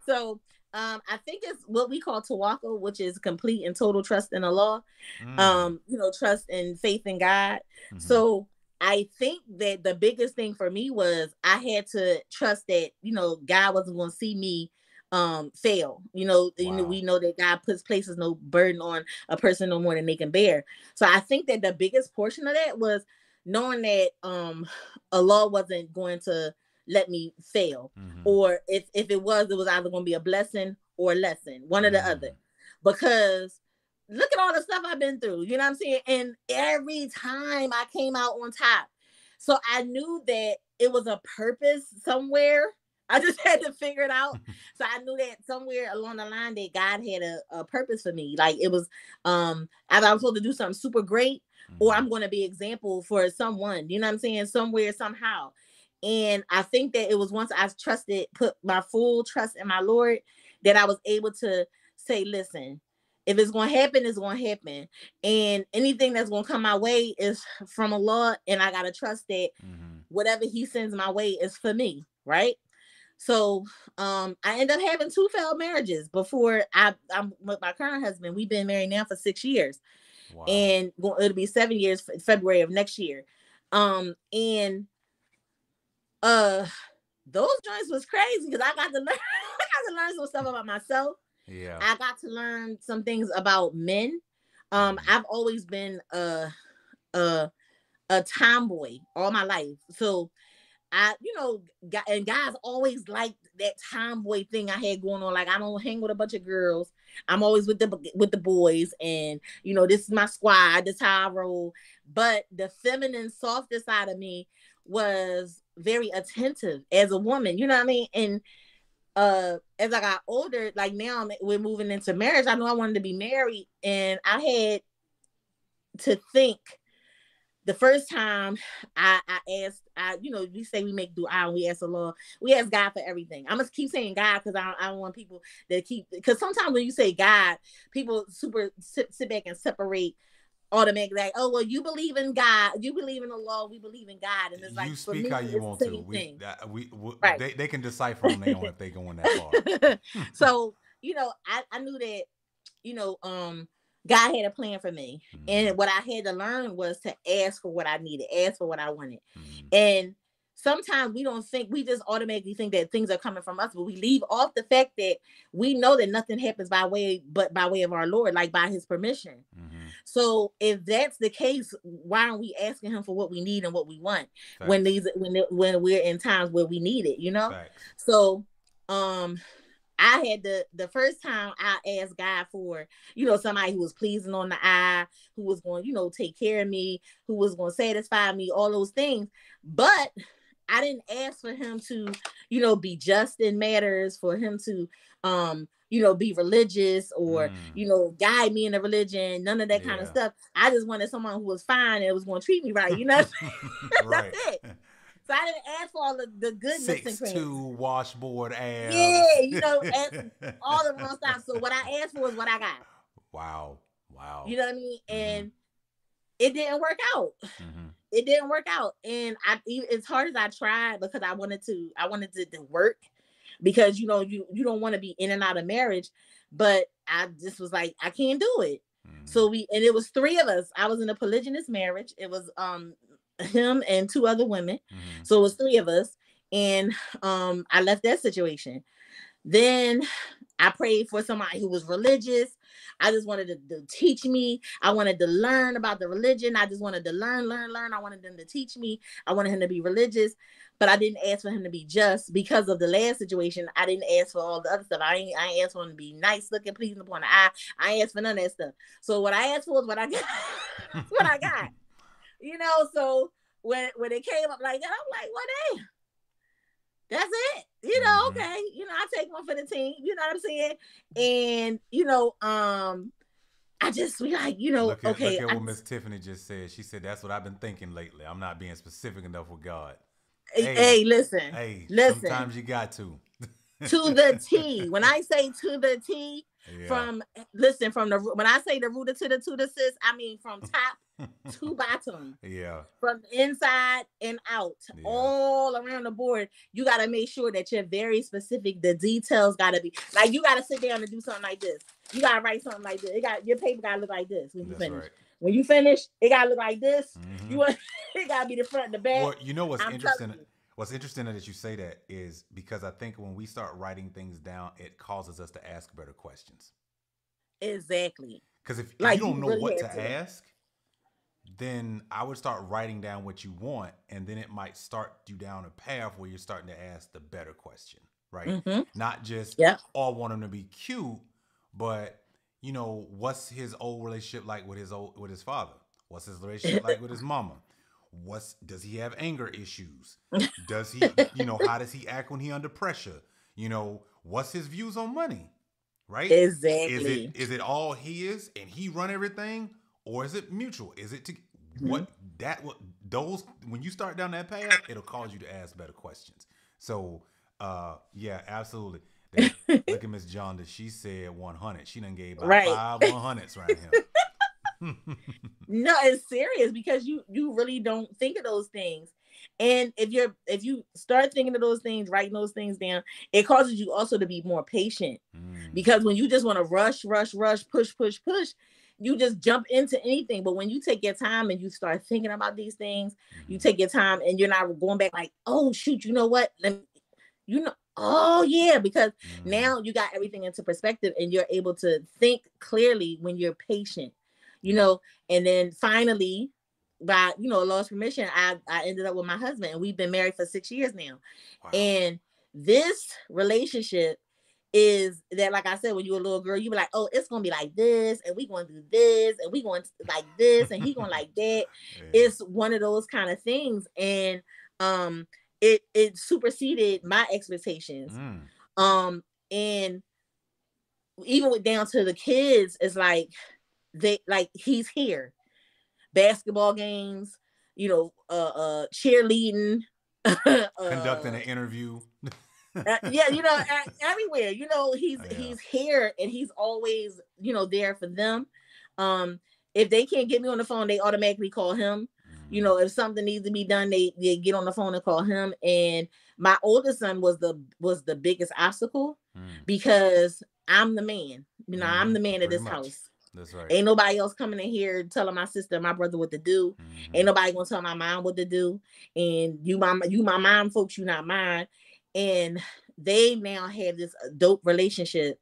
So I think it's what we call TWAC, which is complete and total trust in Allah. Trust and faith in God. So I think that the biggest thing for me was I had to trust that, God wasn't going to see me fail. We know that God places no burden on a person no more than they can bear. So I think that the biggest portion of that was knowing that Allah wasn't going to let me fail, or if it was either going to be a blessing or a lesson, one or the other, because look at all the stuff I've been through, you know what I'm saying? And every time I came out on top. So I knew that it was a purpose somewhere. I just had to figure it out. So I knew that somewhere along the line that God had a purpose for me. Like it was either I was supposed to do something super great, or I'm going to be an example for someone, you know what I'm saying? Somewhere, somehow. And I think that it was once I put my full trust in my Lord, that I was able to say, "Listen, if it's going to happen, it's going to happen. And anything that's going to come my way is from Allah. And I got to trust that whatever he sends my way is for me." Right. So I ended up having 2 failed marriages before I'm with my current husband. We've been married now for 6 years. Wow. And it'll be 7 years February of next year. And those joints was crazy because I got to learn some stuff about myself. Yeah. I got to learn some things about men. I've always been a tomboy all my life. So and guys always liked that tomboy thing I had going on. Like, I don't hang with a bunch of girls. I'm always with the boys, and this is my squad. This is how I roll. But the feminine, softer side of me was very attentive as a woman. You know what I mean? And as I got older, like now we're moving into marriage. I know I wanted to be married, and I had to think. The first time I asked, we say we make dua and we ask Allah, we ask God for everything. I'm gonna keep saying God because I don't want people that because sometimes when you say God, people sit back and separate automatically, like, "Oh, well, you believe in God, you believe in Allah, we believe in God," and it's like, you speak for me, how you want to. Right. They can decipher on their own if they go in that far. So I knew that God had a plan for me. Mm-hmm. And what I had to learn was to ask for what I needed, ask for what I wanted. Mm-hmm. And sometimes we don't think, we just automatically think that things are coming from us, but we leave off the fact that we know that nothing happens by way of our Lord, like by his permission. Mm-hmm. So if that's the case, why aren't we asking him for what we need and what we want when Facts. when we're in times where we need it, Facts. So um I had the first time I asked God for, somebody who was pleasing on the eye, who was going, take care of me, who was going to satisfy me, all those things. But I didn't ask for him to, be just in matters, for him to, be religious or, guide me in a religion, none of that kind of Yeah. stuff. I just wanted someone who was fine and was going to treat me right. Right. That's it. So I didn't ask for all the goodness and credit. 6'2" washboard abs. Yeah, ask all the wrong stuff. So what I asked for is what I got. Wow. Wow. You know what I mean? Mm-hmm. And it didn't work out. Mm-hmm. It didn't work out. And as hard as I tried, because I wanted to work, because you don't want to be in and out of marriage, but I just was like, I can't do it. Mm-hmm. So it was three of us. I was in a polygynous marriage. It was him and two other women. Mm-hmm. So it was three of us. And I left that situation. Then I prayed for somebody who was religious. I just wanted to teach me. I wanted to learn about the religion. I just wanted to learn. I wanted them to teach me. I wanted him to be religious, but I didn't ask for him to be just, because of the last situation. I didn't ask for all the other stuff. I ain't asked for him to be nice looking, pleasing upon the eye. I ain't asked for none of that stuff. So what I asked for is what I got. That's what I got. So when it came up like that, I'm like, well, damn. That's it. Okay. I take one for the team. You know what I'm saying? And, I just be like, okay. Look at what Miss Tiffany just said. She said, that's what I've been thinking lately. I'm not being specific enough with God. Hey, listen. Sometimes you got to. To the T. When I say to the T, Yeah. when I say the rooter to the sis, I mean from top to bottom. Yeah. From inside and out, all around the board. You got to make sure that you're very specific. The details got to be like, you got to sit down and do something like this. You got to write something like this. Your paper got to look like this when you finish. Right. When you finish, it got to look like this. Mm-hmm. It got to be the front and the back. Well, you know what's interesting? What's interesting that you say that is because I think when we start writing things down, it causes us to ask better questions. Exactly. Because if you don't know what to ask, then I would start writing down what you want, and then it might start you down a path where you're starting to ask the better question, right? Mm-hmm. Not just, I want him to be cute, but what's his old relationship like with his father? What's his relationship like with his mama? Does he have anger issues? Does he, how does he act when he under pressure? What's his views on money? Right? Exactly. Is it all he is and he run everything, or is it mutual? Is it when you start down that path, it'll cause you to ask better questions. So, yeah, absolutely. Look at Miss Jonda. She said 100. She done gave about 5 100s right here. No, it's serious, because you really don't think of those things. And if you start thinking of those things, writing those things down, it causes you also to be more patient. Because when you just want to rush, push, you just jump into anything. But when you take your time and you start thinking about these things, you take your time and you're not going back like, oh shoot, you know what? Oh yeah, because now you got everything into perspective and you're able to think clearly when you're patient. And then finally, by Lord's permission, I ended up with my husband, and we've been married for 6 years now. Wow. And this relationship is that, like I said, when you were a little girl, you be like, oh, it's gonna be like this, and we gonna do this, and we going like this, and he going like that. Yeah. It's one of those kind of things, and it superseded my expectations. And even with down to the kids, it's like he's here. Basketball games, cheerleading, conducting an interview. Everywhere. He's here, and he's always, there for them. If they can't get me on the phone, they automatically call him. If something needs to be done, they get on the phone and call him. And my oldest son was the biggest obstacle because I'm the man. I'm the man of this house. That's right. Ain't nobody else coming in here telling my sister and my brother what to do. Ain't nobody gonna tell my mom what to do. And you my mom folks, you not mine. And they now have this dope relationship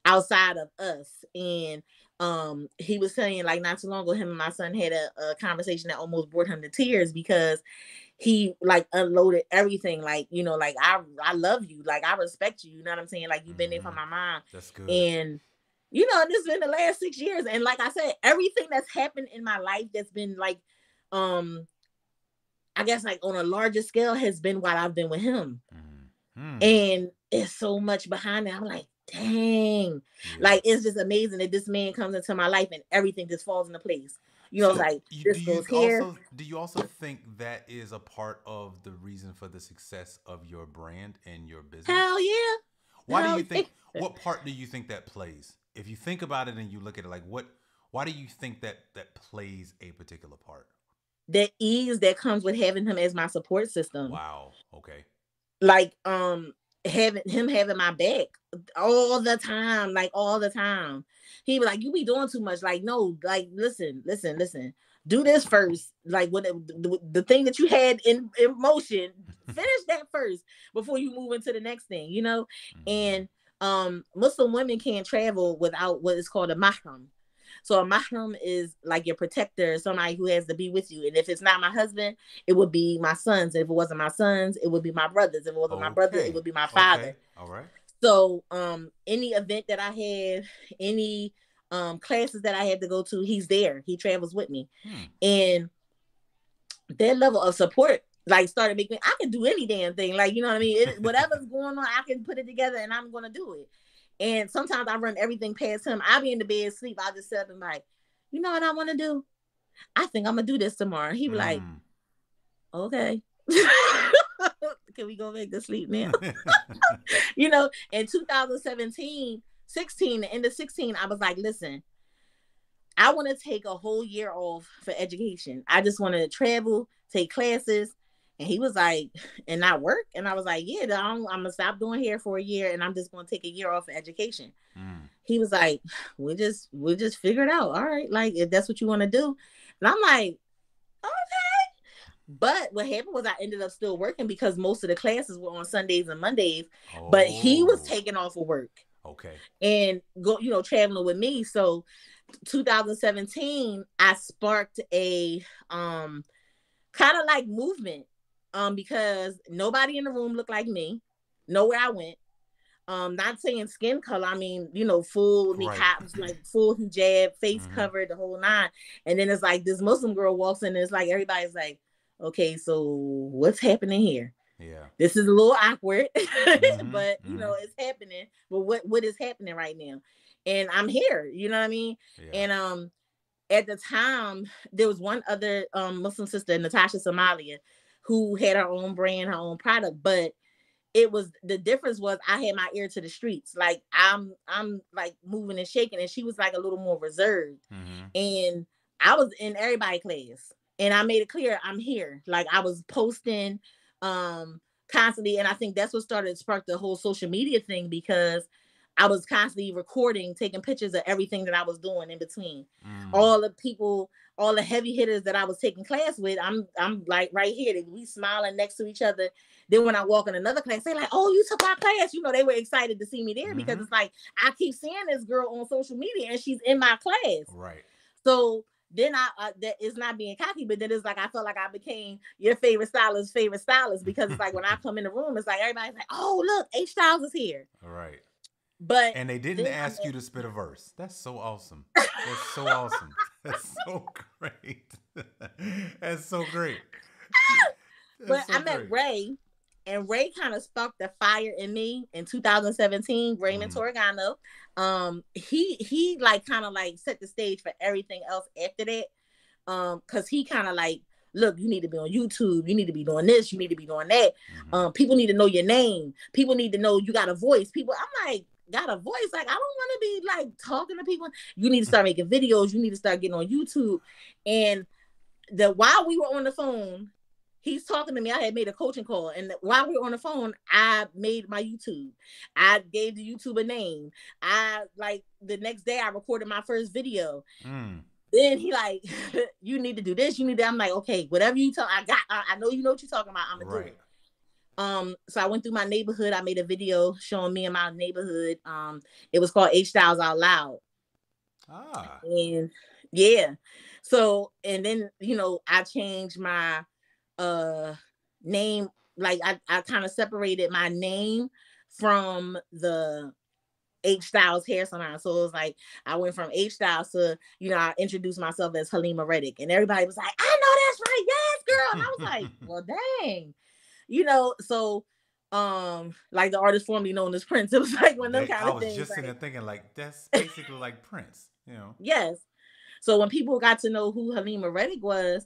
outside of us. And he was saying, like, not too long ago, him and my son had a conversation that almost brought him to tears, because he like unloaded everything. Like, you know, like, I love you, like, I respect you, you know what I'm saying, like, you've been there for my mom. That's good. And you know, this has been the last 6 years. And like I said, everything that's happened in my life that's been like, I guess like on a larger scale, has been while I've been with him. And it's so much behind it. I'm like, dang. Like, it's just amazing that this man comes into my life and everything just falls into place. You know, so like, this goes here. Do you also think that is a part of the reason for the success of your brand and your business? Hell yeah. Why do you think, what part do you think that plays? If you think about it and you look at it, like, why do you think that plays a particular part? The ease that comes with having him as my support system. Wow. Okay. Like, having my back all the time, like all the time. He was like, you be doing too much. Like, no, like, listen. Do this first. Like, what the thing that you had in motion, finish that first before you move into the next thing, you know? And Muslim women can't travel without what is called a mahram. So a mahram is like your protector, somebody who has to be with you. And if it's not my husband, it would be my sons. If it wasn't my sons, it would be my brothers. If it wasn't my brother, it would be my father. Okay. All right. So any event that I have, any classes that I had to go to, he's there. He travels with me. And that level of support like started making me, I can do any damn thing. Like, you know what I mean? Whatever's going on, I can put it together and I'm going to do it. And sometimes I run everything past him. I'll be in the bed asleep. I'll just sit up and like, you know what I want to do? I think I'm going to do this tomorrow. He be like, okay. Can we go back to sleep now? You know, in 2016, the end of 16, I was like, listen, I want to take a whole year off for education. I just wanted to travel, take classes. And he was like, and not work. And I was like, yeah, I'm going to stop doing hair for a year and I'm just going to take a year off for education. He was like, we'll just figure it out. All right. Like, if that's what you want to do. And I'm like, okay. But what happened was I ended up still working because most of the classes were on Sundays and Mondays. But he was taking off of work. Okay. And traveling with me. So 2017, I sparked a kind of like movement. Because nobody in the room looked like me. Nowhere I went. Not saying skin color. I mean, full niqabs, like full hijab, face covered, the whole nine. And then it's like this Muslim girl walks in and it's like everybody's like, okay, so what's happening here? Yeah. This is a little awkward, but it's happening. But what is happening right now? And I'm here, you know what I mean? Yeah. And at the time, there was one other Muslim sister, Natasha Somalia, who had her own brand, her own product, but the difference was I had my ear to the streets. Like I'm like moving and shaking, and she was like a little more reserved. And I was in everybody's class, and I made it clear I'm here. Like I was posting constantly, and I think that's what sparked the whole social media thing, because I was constantly recording, taking pictures of everything that I was doing in between. All the people, all the heavy hitters that I was taking class with, I'm like right here. We smiling next to each other. Then when I walk in another class, they're like, "Oh, you took my class." They were excited to see me there because it's like I keep seeing this girl on social media and she's in my class. Right. So then that is not being cocky, but then it's like I felt like I became your favorite stylist because it's like when I come in the room, it's like everybody's like, "Oh, look, H Styles is here." All right. And they didn't ask you to spit a verse. That's so awesome. That's so awesome. That's so great. That's so great. But I met Ray, and Ray kind of sparked the fire in me in 2017. Raymond Torregano. He like kind of like set the stage for everything else after that. Because he kind of like, look, you need to be on YouTube. You need to be doing this. You need to be doing that. People need to know your name. People need to know you got a voice. I'm like, got a voice? Like, I don't want to be like talking to people. You need to start making videos. You need to start getting on YouTube. And while we were on the phone, he's talking to me. I had made a coaching call, and while we were on the phone, I made my YouTube. I gave the YouTube a name. I like the next day I recorded my first video. Then he like, you need to do this. You need that. I'm like, okay, whatever you tell. I know you know what you're talking about. I'm gonna do it. So I went through my neighborhood. I made a video showing me in my neighborhood. It was called H Styles Out Loud. And yeah. So, and then, you know, I changed my name. Like I kind of separated my name from the H Styles hair salon. So it was like I went from H Styles to, you know, I introduced myself as Hullema Reddick, and everybody was like, I know that's right, yes, girl. And I was like, well, dang, you know. So, like the artist formerly known as Prince, it was like one of them kind of things. I was just sitting there thinking, like, that's basically like Prince, you know. Yes. So when people got to know who Hullema Reddick was,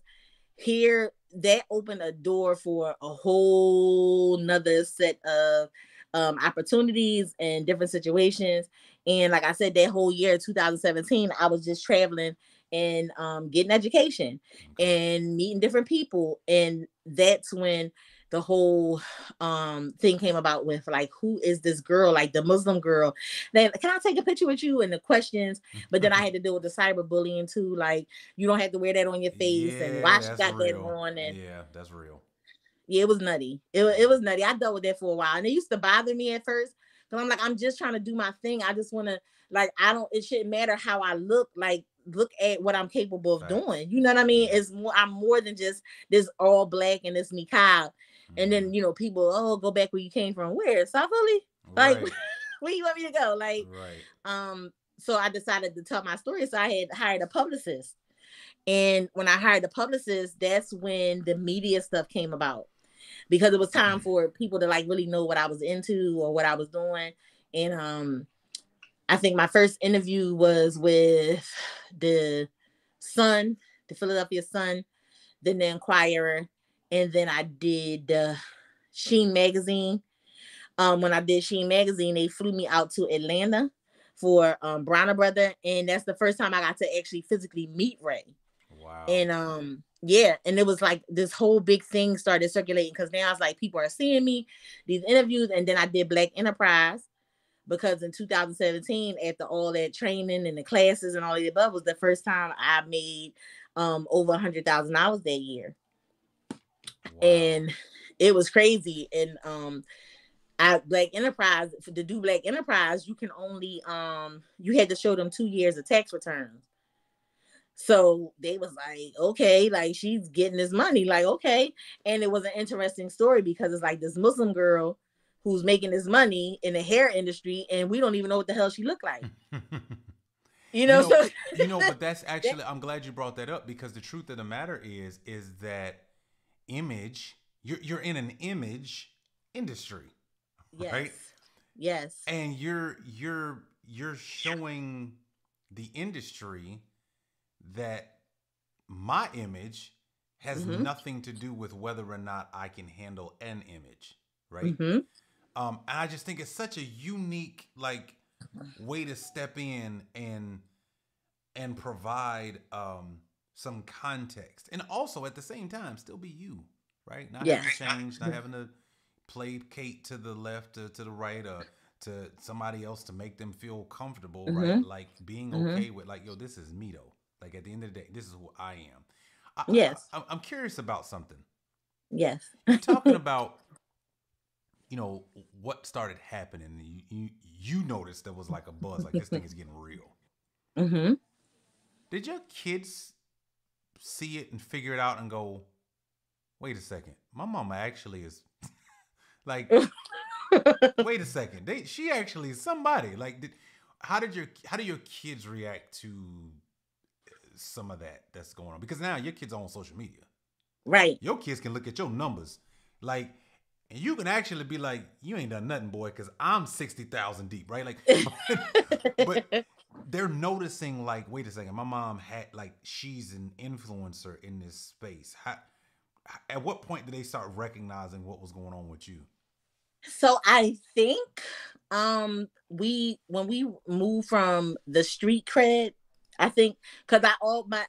here that opened a door for a whole nother set of opportunities and different situations. And like I said, that whole year 2017, I was just traveling and getting education and meeting different people. And that's when the whole thing came about with like, who is this girl, like the Muslim girl? Then can I take a picture with you? And the questions, but then I had to deal with the cyberbullying too. Like, you don't have to wear that on your face, and why she got that on. And yeah, that's real. Yeah, it was nutty. It was nutty. I dealt with that for a while, and it used to bother me at first. But I'm like, I'm just trying to do my thing. I just want to, like, I don't. It shouldn't matter how I look. Like, look at what I'm capable of doing. You know what I mean? It's more. I'm more than just this all black and this niqab. And then, you know, people, oh, go back where you came from. Where? South Philly? Like, where you want me to go? Like, so I decided to tell my story. So I had hired a publicist. And when I hired a publicist, that's when the media stuff came about. Because it was time for people to like really know what I was into or what I was doing. And I think my first interview was with the Sun, the Philadelphia Sun, then the Inquirer, and then I did Sheen Magazine. When I did Sheen Magazine, they flew me out to Atlanta for Bronner Brother, and that's the first time I got to actually physically meet Ray. Wow. And yeah, and it was like this whole big thing started circulating because now it's like people are seeing me, these interviews, and then I did Black Enterprise because in 2017, after all that training and the classes and all of the above, was the first time I made over $100,000 that year. Wow. And it was crazy. And Black Enterprise, to do Black Enterprise, you can only you had to show them 2 years of tax returns. So they was like, okay, like she's getting this money, like, okay. And it was an interesting story because it's like this Muslim girl who's making this money in the hair industry, and we don't even know what the hell she looked like. But that's actually, I'm glad you brought that up, because the truth of the matter is that image, you're in an image industry, right? Yes. And you're showing the industry that my image has nothing to do with whether or not I can handle an image, right? And I just think it's such a unique like way to step in and provide some context, and also at the same time still be you, right? Not having to change, not having to play Kate to the left or to the right, or to somebody else to make them feel comfortable, right? Like being okay with like, yo, this is me though. Like at the end of the day, this is who I am. I'm curious about something. Yes. You're talking about, you know, what started happening. You noticed there was like a buzz, like this thing is getting real. Did your kids see it and figure it out and go, wait a second, my mama actually is like, wait a second, she actually is somebody. Like, how do your kids react to some of that's going on? Because now your kids are on social media, right? Your kids can look at your numbers, like, and you can actually be like, you ain't done nothing, boy, because I'm 60,000 deep, right? Like, but they're noticing, like, wait a second, my mom had, like, she's an influencer in this space. At what point did they start recognizing what was going on with you? So I think when we moved from the street cred I think because I all my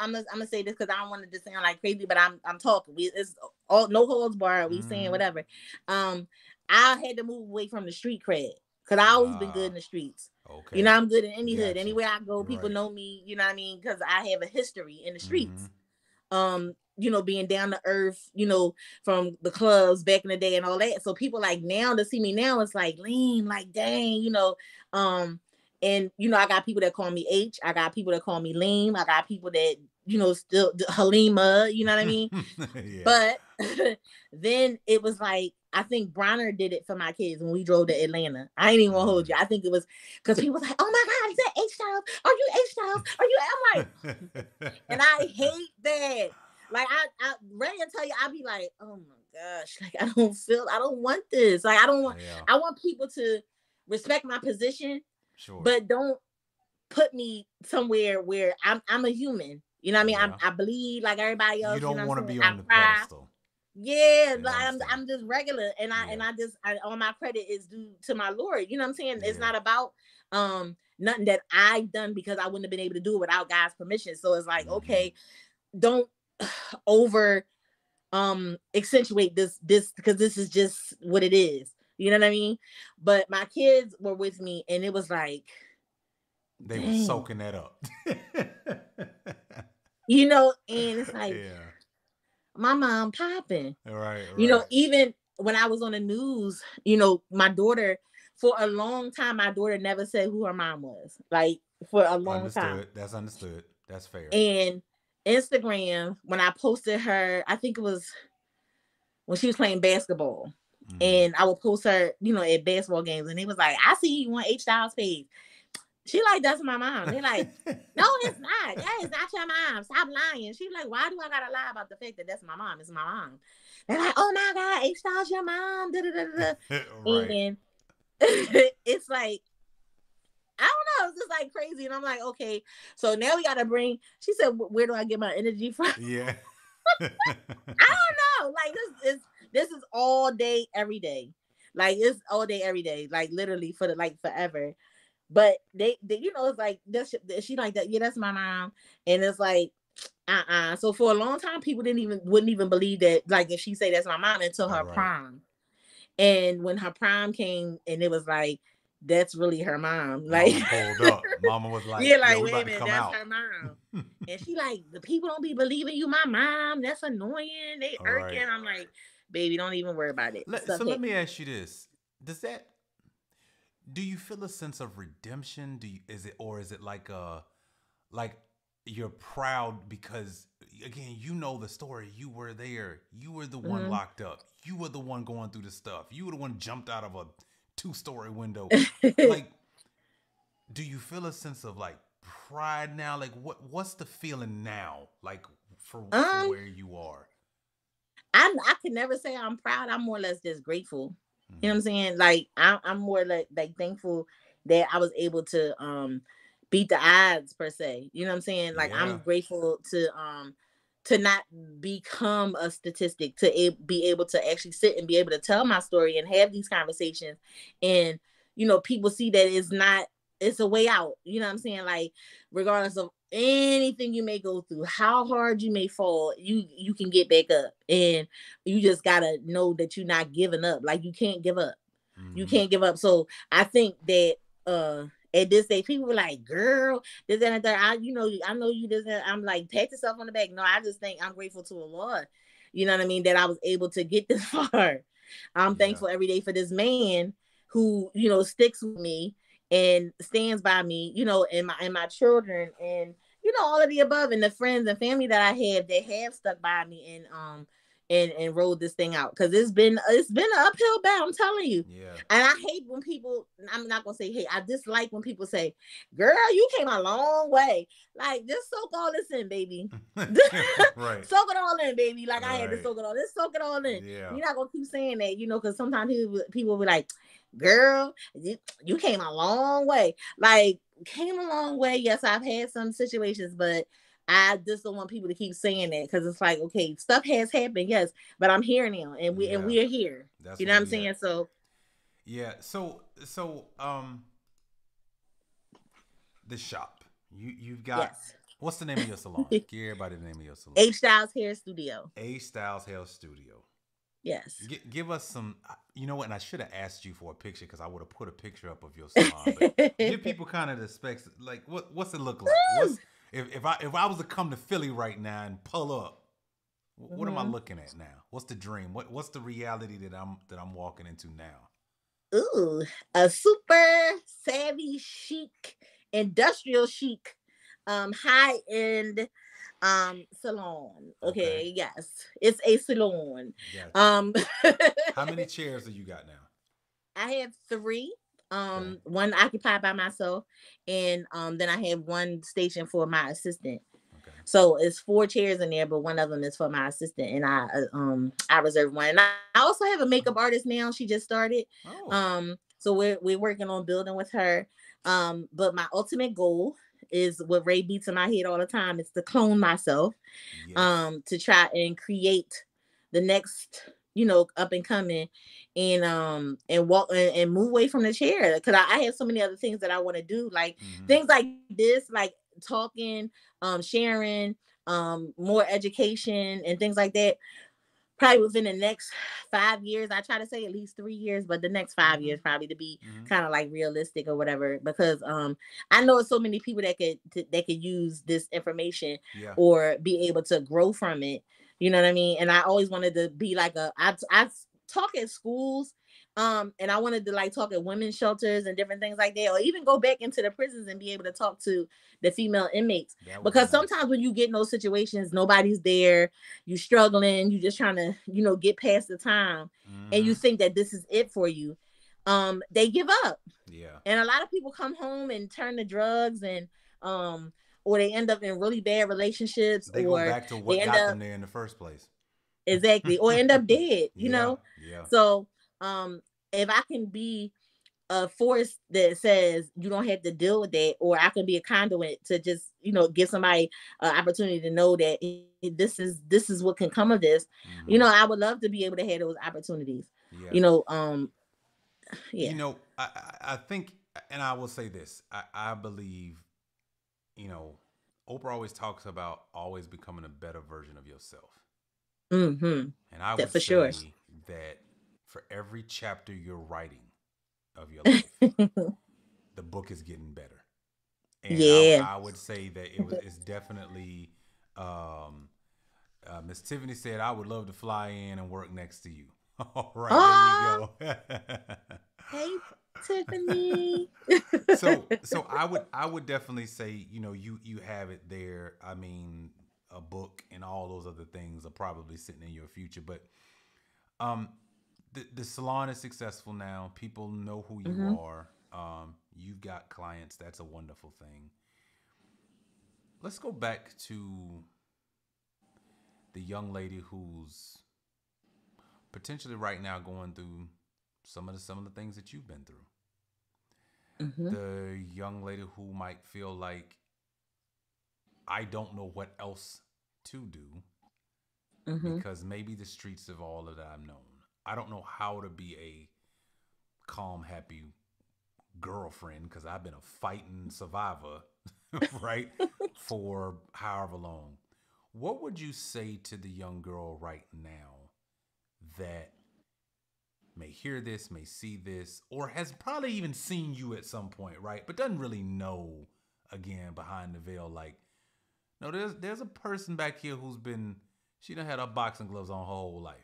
I'm gonna say this because I don't want to just sound like crazy, but I'm talking. It's all no holds barred. We saying Mm-hmm. whatever. Um, I had to move away from the street cred because I always been good Ah, in the streets. okay. I'm good in any hood. Got you. Anywhere I go, people Right. know me. You know what I mean? Because I have a history in the Mm-hmm. streets. Being down to earth, from the clubs back in the day and all that. So people like now to see me now, it's like lean, like dang, and I got people that call me H. I got people that call me Lean. I got people that still Halima. You know what I mean? Yeah. But then it was like I think Bronner did it for my kids when we drove to Atlanta. I ain't even gonna hold you. I think it was because people was like, "Oh my God, is that H Styles? Are you H Styles? Are you?" I'm like, and I hate that. Like I ready to tell you, I'd be like, "Oh my gosh, like I don't want this. Like Yeah. I want people to respect my position, Sure. but don't put me somewhere where I'm a human. You know what I mean? Yeah. I bleed like everybody You else. You don't know what want I'm to saying? be I on the cry. pedestal. Yeah, Yeah, like I understand. I'm just regular, and Yeah. all my credit is due to my Lord. You know what I'm saying? It's Yeah. not about nothing that I done because I wouldn't have been able to do it without God's permission. So it's like, Mm-hmm. okay, don't over accentuate this because this is just what it is. You know what I mean? But my kids were with me, and it was like, They were dang, soaking that up. and it's like Yeah. my mom popping. Right. Right. Even when I was on the news, my daughter, for a long time, my daughter never said who her mom was. Like for a long time. Understood. That's understood. That's fair. And Instagram, when I posted her, I think it was when she was playing basketball. Mm-hmm. And I would post her, at basketball games, and it was like, I see you on H Styles page. She like, that's my mom. They like, no, it's not. That is not your mom. Stop lying. She's like, why do I gotta lie about the fact that that's my mom? It's my mom. They're like, oh my God, H Styles your mom. Da, da, da, da. Right. And it's like, I don't know, it's just like crazy. And I'm like, okay, so now we gotta bring. She said, where do I get my energy from? Yeah. I don't know. Like this is all day, every day. Like it's all day, every day. Like literally for forever. But they it's like that's she like that. Yeah, that's my mom, and it's like So for a long time, people wouldn't even believe that. Like if she say that's my mom until her Right. prom, and when her prom came, and it was like that's really her mom. Like Mama pulled up. Mama was like, yeah, "Yo, like we wait about a to minute, come that's out." her mom. And she like the people don't be believing you, my mom. That's annoying. They All irking. right. I'm like, baby, don't even worry about it. So Stuff let happens. me ask you this: Does that do you feel a sense of redemption? Is it like you're proud because again you know the story, you were there, you were the one Mm-hmm. locked up, you were the one going through the stuff, you were the one jumped out of a two-story window. Like, do you feel a sense of like pride now? Like what's the feeling now, like for um, where you are? I could never say I'm proud. I'm more or less just grateful. You know what Hmm. I'm saying? Like I'm more like thankful that I was able to beat the odds per se. You know what I'm saying? Like Yeah. I'm grateful to not become a statistic, to be able to actually sit and be able to tell my story and have these conversations, and people see that it's a way out. You know what I'm saying? Like regardless of anything you may go through, how hard you may fall, you can get back up, and you just gotta know that you're not giving up. Like you can't give up. You Hmm. can't give up. So I think that at this stage, people were like, "Girl, this that, and that." I know you. This. That. I'm like, pat yourself on the back. No, I just think I'm grateful to the Lord. You know what I mean? That I was able to get this far. I'm Yeah. thankful every day for this man who sticks with me and stands by me. And my children, and all of the above, and the friends and family that I have that have stuck by me and rolled this thing out, because it's been an uphill battle. I'm telling you. Yeah. And I hate when people, I'm not gonna say hate, I dislike when people say, girl, you came a long way. Like, just soak all this in, baby. Right. Soak it all in, baby. Like I had to Right. soak it all. Let's soak it all in. Yeah. You're not gonna keep saying that, because sometimes people will be like, girl, you came a long way. Like, came a long way. Yes, I've had some situations, but I just don't want people to keep saying that, because it's like, okay, stuff has happened, yes, but I'm here now, and we Yeah. are here. That's You know where what I'm we at. saying? So Yeah. So the shop. You've got, Yes. what's the name of your salon? Give everybody the name of your salon. H Styles Hair Studio. A Styles Hair Studio. Yes. Give us some. You know what? And I should have asked you for a picture because I would have put a picture up of your salon. But give people kind of the specs. Like, what's it look like? What's if I was to come to Philly right now and pull up, what am I hmm looking at now? What's the dream? What's the reality that I'm walking into now? Ooh, a super savvy, chic, industrial chic, high end salon. Okay, Okay, yes, it's a salon. got you. Um, How many chairs do you got now? I have three. Okay, One occupied by myself, and then I have one station for my assistant. okay. So it's four chairs in there, but one of them is for my assistant, and I reserve one. And I also have a makeup artist now. She just started. Oh, So we're working on building with her. But my ultimate goal is what Ray beats in my head all the time. It's to clone myself. yes. To try and create the next, up and coming, and walk and move away from the chair, because I have so many other things that I want to do, like Mm-hmm. things like this, like talking, sharing, more education and things like that. Probably within the next 5 years, I try to say at least 3 years, but the next five Mm-hmm. years probably, to be Mm-hmm. kind of like realistic or whatever, because I know so many people that could use this information Yeah. or be able to grow from it. You know what I mean? And I always wanted to be like I talk at schools, and I wanted to like talk at women's shelters and different things like that, or even go back into the prisons and be able to talk to the female inmates, That would be because nice. sometimes when you get in those situations, nobody's there, you struggling, you just trying to, get past the time, and you Mm-hmm. think that this is it for you. They give up, Yeah. and a lot of people come home and turn to drugs, and um or they end up in really bad relationships, They go or back to they what end got up, them there in the first place. exactly, or end up dead, Yeah. Yeah. so if I can be a force that says you don't have to deal with that, or I can be a conduit to just, give somebody an opportunity to know that this is what can come of this. Mm-hmm. I would love to be able to have those opportunities. Yeah. you know um yeah. I think, and I will say this. I believe, you know, Oprah always talks about always becoming a better version of yourself. Mm-hmm. And I That would for sure. say that for every chapter you're writing of your life, the book is getting better. And Yeah. I would say that it's definitely, um, Miss Tiffany said, I would love to fly in and work next to you. All right, there you Oh, go. hey, Tiffany. So I would definitely say, you have it there. I mean, a book and all those other things are probably sitting in your future, but um the salon is successful now. People know who you hmm are. You've got clients. That's a wonderful thing. Let's go back to the young lady who's potentially right now going through some of the things that you've been through. hmm The young lady who might feel like, I don't know what else to do hmm because maybe the streets of all of that I've known. I don't know how to be a calm, happy girlfriend because I've been a fighting survivor, right? For however long. What would you say to the young girl right now that may hear this, may see this, or has probably even seen you at some point, right? But doesn't really know, again, behind the veil, like, no, there's a person back here who's been, she done had her boxing gloves on her whole life.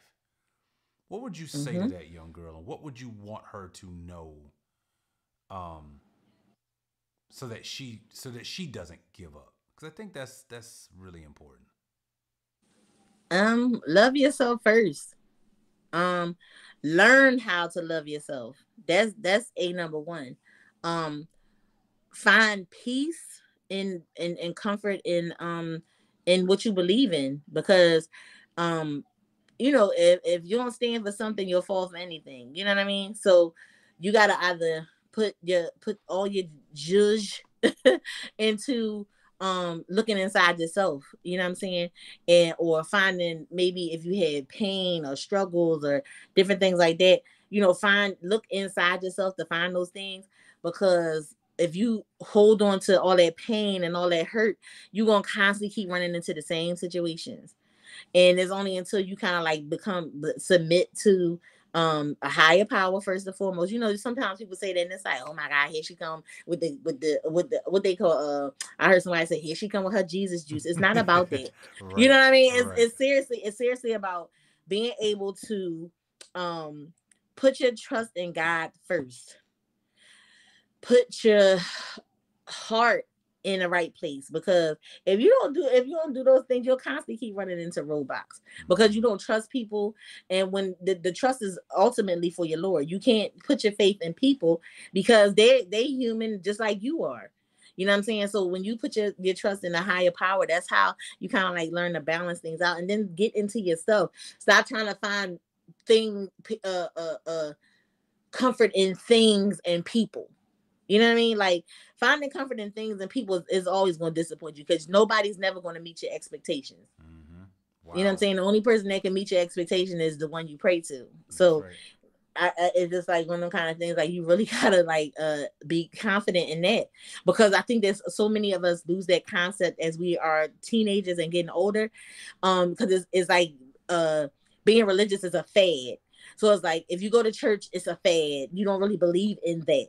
What would you say to hmm that young girl, and what would you want her to know, um, so that she doesn't give up? Because I think that's really important. Love yourself first. um Learn how to love yourself. That's a number one. um Find peace in comfort in what you believe in, because um if you don't stand for something, you'll fall for anything, you know what I mean? So you got to either put all your judge into looking inside yourself, you know what I'm saying? And or finding, maybe if you had pain or struggles or different things like that, find look inside yourself to find those things, because if you hold on to all that pain and all that hurt, you're gonna constantly keep running into the same situations. And it's only until you kind of like submit to a higher power first and foremost. You know, sometimes people say that and it's like, oh my God, here she come with the what they call I heard somebody say, here she come with her Jesus juice. It's not about that. You know Right. what I mean? Right. It's seriously about being able to um put your trust in God first. Put your heart in the right place, because if you don't do those things, you'll constantly keep running into roadblocks because you Mhm. don't trust people. And when the trust is ultimately for your Lord, you can't put your faith in people because they human just like you are. You know what I'm saying? So when you put your trust in a higher power, that's how you kind of like learn to balance things out and then get into your stuff. Stop trying to find thing comfort in things and people. You know what I mean? Like finding comfort in things and people is always going to disappoint you because nobody's never going to meet your expectations. Mhm. You know what I'm Wow. saying? The only person that can meet your expectation is the one you pray to. That's So right. it's just like one of them kind of things. Like you really gotta like be confident in that, because I think there's so many of us lose that concept as we are teenagers and getting older. Because it's like being religious is a fad. So it's like if you go to church, it's a fad. You don't really believe in that.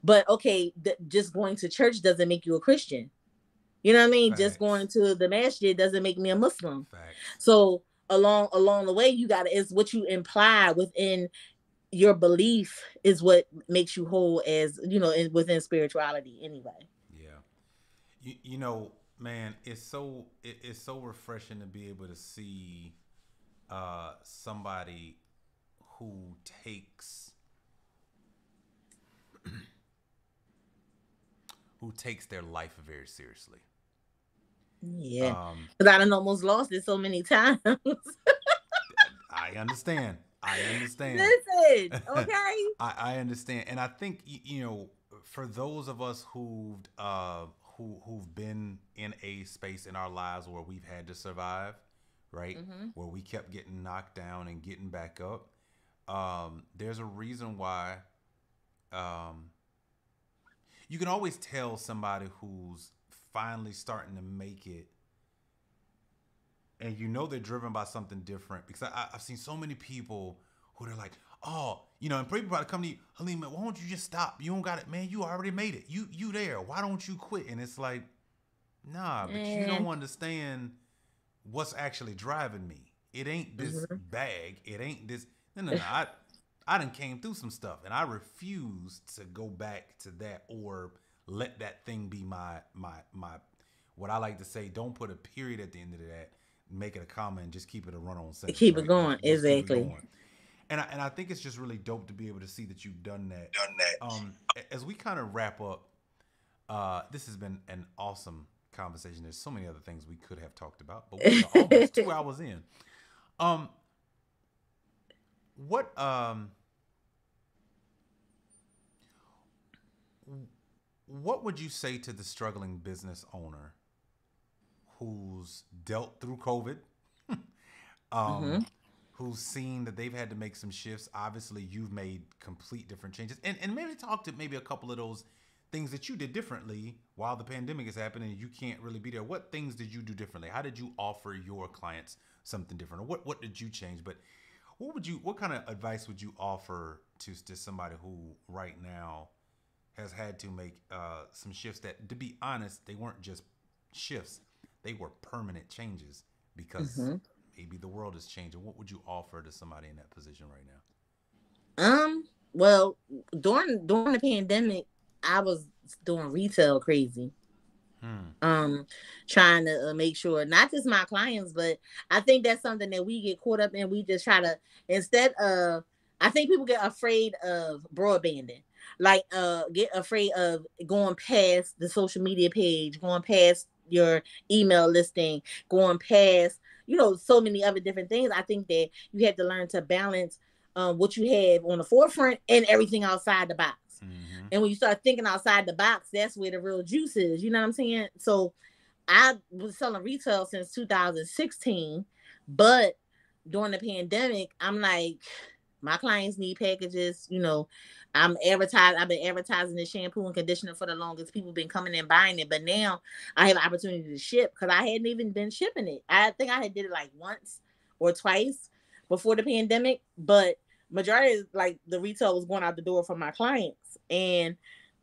But okay, just going to church doesn't make you a Christian. You know what I mean? Just Facts. going to the masjid doesn't make me a Muslim. Facts. So along the way, you gotta is what you imply within your belief is what makes you whole, as you know, within spirituality anyway. Yeah. You know, man, it's so refreshing to be able to see somebody who takes their life very seriously. Yeah, Um, because I done almost lost it so many times. I understand. I understand. Listen, okay. I understand, and I think you know, for those of us who've been in a space in our lives where we've had to survive, right, Hmm. where we kept getting knocked down and getting back up. There's a reason why um, you can always tell somebody who's finally starting to make it, and you know they're driven by something different, because I've seen so many people who they're like, oh, you know, and people probably come to you, Halima, why don't you just stop? You don't got it, man. You already made it. You there. Why don't you quit? And it's like, nah, but you Mm-hmm. don't understand what's actually driving me. It ain't this bag. It ain't this. No, no, no. I done came through some stuff, and I refuse to go back to that or let that thing be my. What I like to say, don't put a period at the end of that. Make it a comma and just keep it a run-on sentence, Keep it right? going, Just keep it exactly. going. And I think it's just really dope to be able to see that you've done that. Done that. As we kind of wrap up, this has been an awesome conversation. There's so many other things we could have talked about, but we are almost 2 hours in. Um, what what would you say to the struggling business owner who's dealt through COVID, Hmm. um, who's seen that they've had to make some shifts? Obviously, you've made complete different changes, and maybe talk to maybe a couple of those things that you did differently while the pandemic is happening and you can't really be there. What things did you do differently? How did you offer your clients something different, or what did you change? But what kind of advice would you offer to somebody who right now has had to make some shifts that, to be honest, they weren't just shifts, they were permanent changes because Hmm. maybe the world is changing? What would you offer to somebody in that position right now? Well, during the pandemic, I was doing retail crazy. Hmm. um Trying to make sure not just my clients, but I think that's something that we get caught up in. We just try to, instead of, I think people get afraid of broadbanding, like get afraid of going past the social media page, going past your email listing, going past, so many other different things. I think that you have to learn to balance what you have on the forefront and everything outside the box. Mm-hmm. And when you start thinking outside the box, that's where the real juice is. You know what I'm saying? So I was selling retail since 2016, but during the pandemic, I'm like, my clients need packages. I've been advertising the shampoo and conditioner for the longest. People been coming and buying it, but now I have an opportunity to ship because I hadn't even been shipping it. I think I had did it like once or twice before the pandemic, but majority is like the retail was going out the door for my clients. And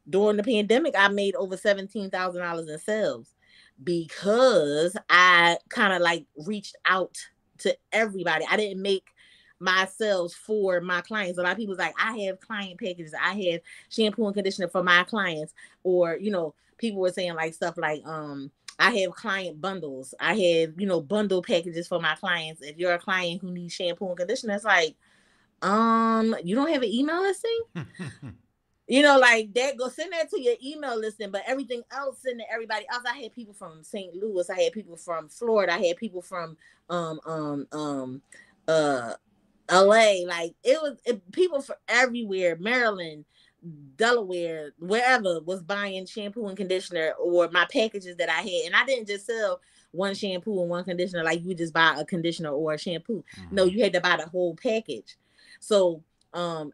during the pandemic, I made over $17,000 in sales because I kind of like reached out to everybody. I didn't make my sales for my clients. A lot of people's like, I have client packages, I have shampoo and conditioner for my clients, or people were saying like stuff like, I have client bundles. I have, bundle packages for my clients. If you're a client who needs shampoo and conditioner, it's like, you don't have an email listing? Like that, go send that to your email listing, but everything else send to everybody else. I had people from St. Louis, I had people from Florida, I had people from um um um uh LA. Like people from everywhere, Maryland, Delaware, wherever, was buying shampoo and conditioner or my packages that I had. And I didn't just sell one shampoo and one conditioner like you just buy a conditioner or a shampoo. No, you had to buy the whole package. So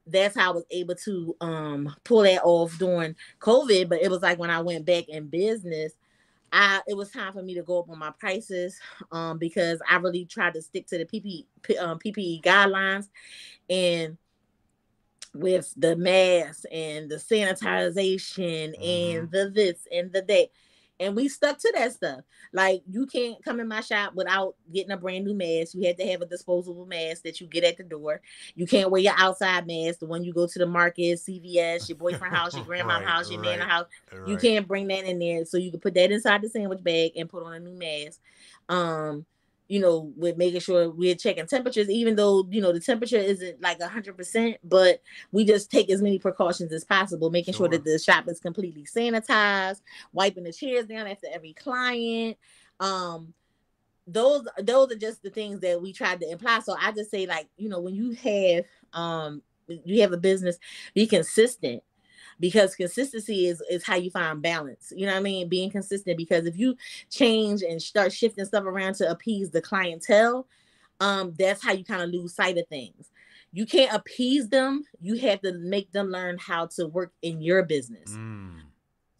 that's how I was able to pull that off during COVID. But it was like when I went back in business, it was time for me to go up on my prices because I really tried to stick to the PPE guidelines, and with the mask and the sanitization and the this and the that. And we stuck to that stuff. Like, you can't come in my shop without getting a brand new mask. You had to have a disposable mask that you get at the door. You can't wear your outside mask, the one you go to the market, CVS, your boyfriend's house, your grandma's house, your nana's house. You can't bring that in there. So you can put that inside the sandwich bag and put on a new mask. With making sure we're checking temperatures, even though, the temperature isn't like 100%, but we just take as many precautions as possible, making sure that the shop is completely sanitized, wiping the chairs down after every client. Those are just the things that we tried to imply. So I just say, like, when you have a business, be consistent. Because consistency is how you find balance. You know what I mean? Being consistent. Because if you change and start shifting stuff around to appease the clientele, that's how you kind of lose sight of things. You can't appease them. You have to make them learn how to work in your business.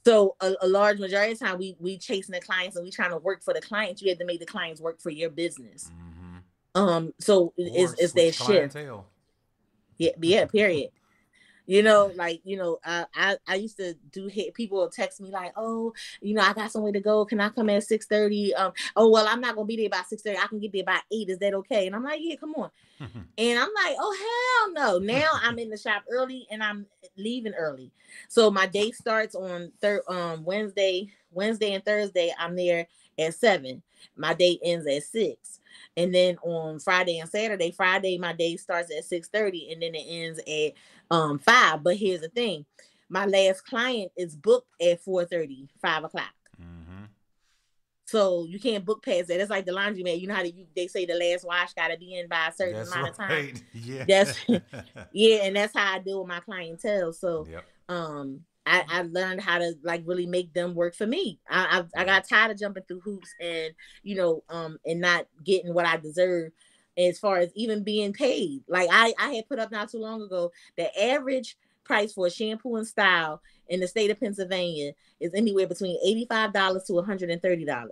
So a large majority of the time, we chasing the clients and we trying to work for the clients. You have to make the clients work for your business. So it's that shift. Yeah, period. I used to do hit. People will text me like, oh, I got somewhere to go. Can I come at 6:30? Oh, well, I'm not gonna be there by 6:30. I can get there by 8. Is that okay? And I'm like, yeah, come on. And I'm like, oh, hell no. Now I'm in the shop early and I'm leaving early. So my day starts on Wednesday and Thursday. I'm there at 7. My day ends at 6. And then on Friday and Saturday, my day starts at 6:30 and then it ends at 5. But here's the thing. My last client is booked at 4:30, 5 o'clock. So you can't book past that. It's like the laundromat. You know how they say the last wash got to be in by a certain amount of time. Yeah. And that's how I deal with my clientele. So I learned how to like really make them work for me. I got tired of jumping through hoops and and not getting what I deserve as far as even being paid. Like I had put up not too long ago, the average price for a shampoo and style in the state of Pennsylvania is anywhere between $85 to $130.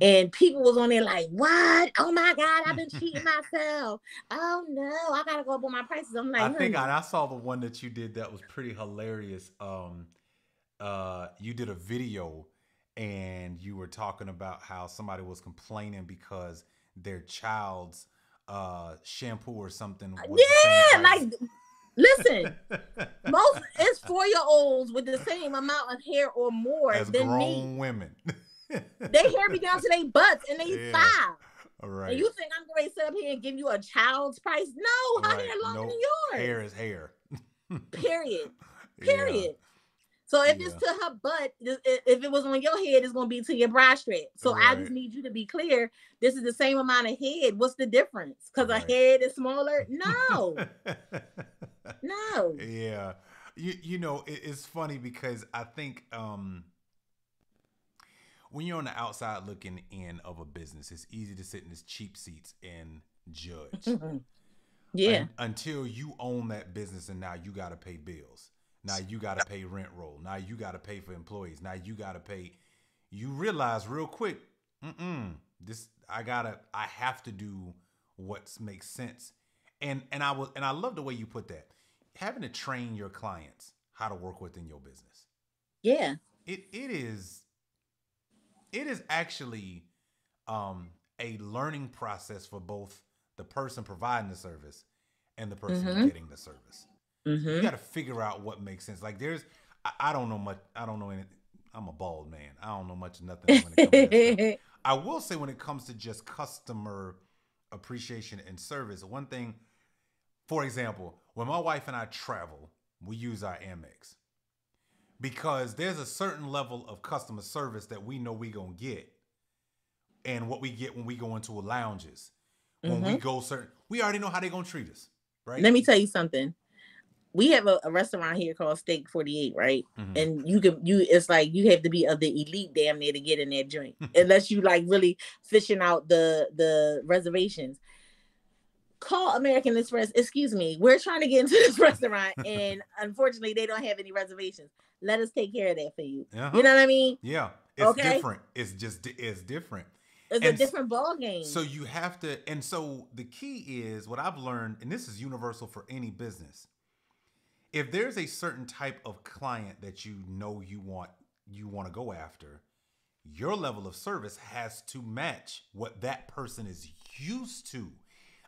And people was on there like, what? Oh my God, I've been cheating myself. Oh no, I gotta go up on my prices. I'm like, I think I saw the one that you did that was pretty hilarious. You did a video and you were talking about how somebody was complaining because their child's shampoo or something was the same price. Like, listen, most it's 4-year-olds with the same amount of hair or more as than grown me. women. They hair be down to their butts and they 5. All right. And you think I'm going to sit up here and give you a child's price? No, her hair longer than yours. Hair is hair. Period. Yeah. So if it's to her butt, if it was on your head, it's going to be to your bra strap. So I just need you to be clear. This is the same amount of head. What's the difference? Because a head is smaller? No. No. Yeah. It's funny because I think when you're on the outside looking in of a business, it's easy to sit in these cheap seats and judge. Yeah. until you own that business, and now you got to pay bills. Now you got to pay rent roll. Now you got to pay for employees. Now you got to pay. You realize real quick, this I have to do what makes sense. And I love the way you put that. Having to train your clients how to work within your business. Yeah. It is actually um, a learning process for both the person providing the service and the person Mhm. getting the service. You got Mhm. to figure out what makes sense. Like I don't know much. I don't know anything. I'm a bald man. I don't know much of nothing when it comes to that stuff. I will say when it comes to just customer appreciation and service, one thing, for example, when my wife and I travel, we use our Amex because there's a certain level of customer service that we know we gonna get, and what we get when we go into a lounges, when we Mhm. go certain, we already know how they gonna treat us, right? Let me tell you something. We have a restaurant here called Steak 48, right? Mm-hmm. And it's like you have to be of the elite damn near to get in that joint. Unless you like really fishing out the reservations. Call American Express. Excuse me. We're trying to get into this restaurant and unfortunately they don't have any reservations. Let us take care of that for you. Uh You huh. know what I mean? Yeah, it's Okay. different. It's different, It's a and different ball so game. you have to. And so the key is what I've learned, and this is universal for any business. If there's a certain type of client that you know you want to go after, your level of service has to match what that person is used to.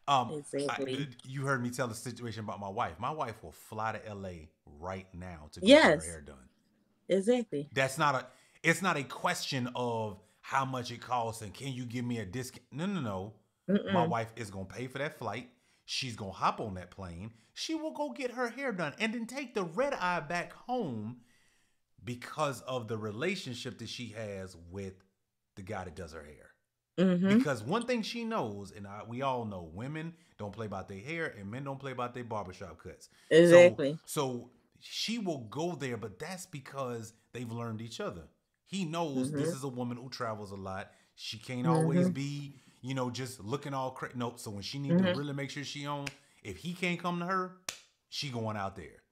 Um, Exactly. you heard me tell the situation about my wife. My wife will fly to LA right now to go get her Yes. hair done. Exactly. That's not a. It's not a question of how much it costs and can you give me a discount. No, no, no. My Mm-mm. wife is gonna pay for that flight. She's gonna hop on that plane. She will go get her hair done and then take the red eye back home because of the relationship that she has with the guy that does her hair. Mm-hmm. Because one thing she knows, and we all know, women don't play about their hair and men don't play about their barbershop cuts. So, Exactly. so she will go there, but that's because they've learned each other. He knows this Mm-hmm. is a woman who travels a lot. She can't always Mm-hmm. be, just looking all crazy. No, so when she need to Mm-hmm. really make sure she on, if he can't come to her, she going out there.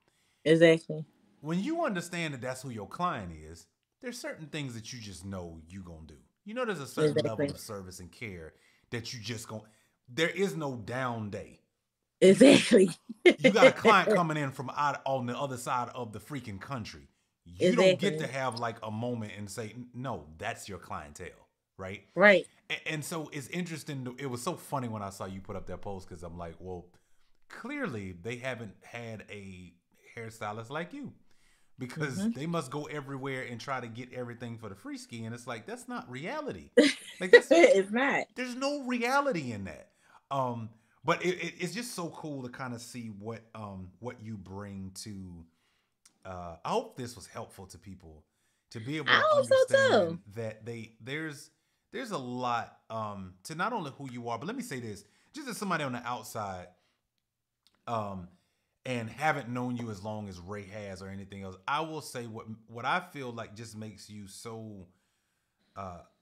Exactly. When you understand that that's who your client is, there's certain things that you just know you gonna do. You know, there's a certain level Exactly. of service and care that you just gonna. There is no down day. Exactly. You got a client coming in from out on the other side of the freaking country. You don't get to Exactly. have like a moment and say, no, that's your clientele, right? Right. And so it's interesting. It was so funny when I saw you put up that post because I'm like, well, clearly they haven't had a hairstylist like you because Mm-hmm. they must go everywhere and try to get everything for the free ski. And it's like, that's not reality. Like, that's, It's not. there's no reality in that. Um, but it's just so cool to kind of see what you bring to. I hope this was helpful to people to be able I to hope so understand too. that there's a lot to not only who you are, but let me say this, just as somebody on the outside, um, and haven't known you as long as Ray has or anything else, I will say what I feel like just makes you so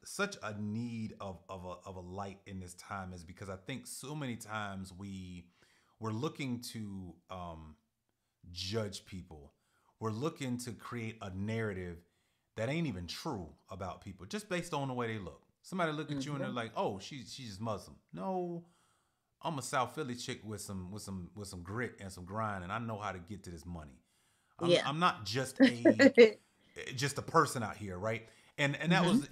such a need of a light in this time is because I think so many times we're looking to judge people. We're looking to create a narrative that ain't even true about people just based on the way they look. Somebody look at you and they're Mm-hmm. like, "Oh, she's Muslim." No, I'm a South Philly chick with some grit and some grind, and I know how to get to this money. Yeah. I'm not just a person out here, right? And that Mm-hmm. was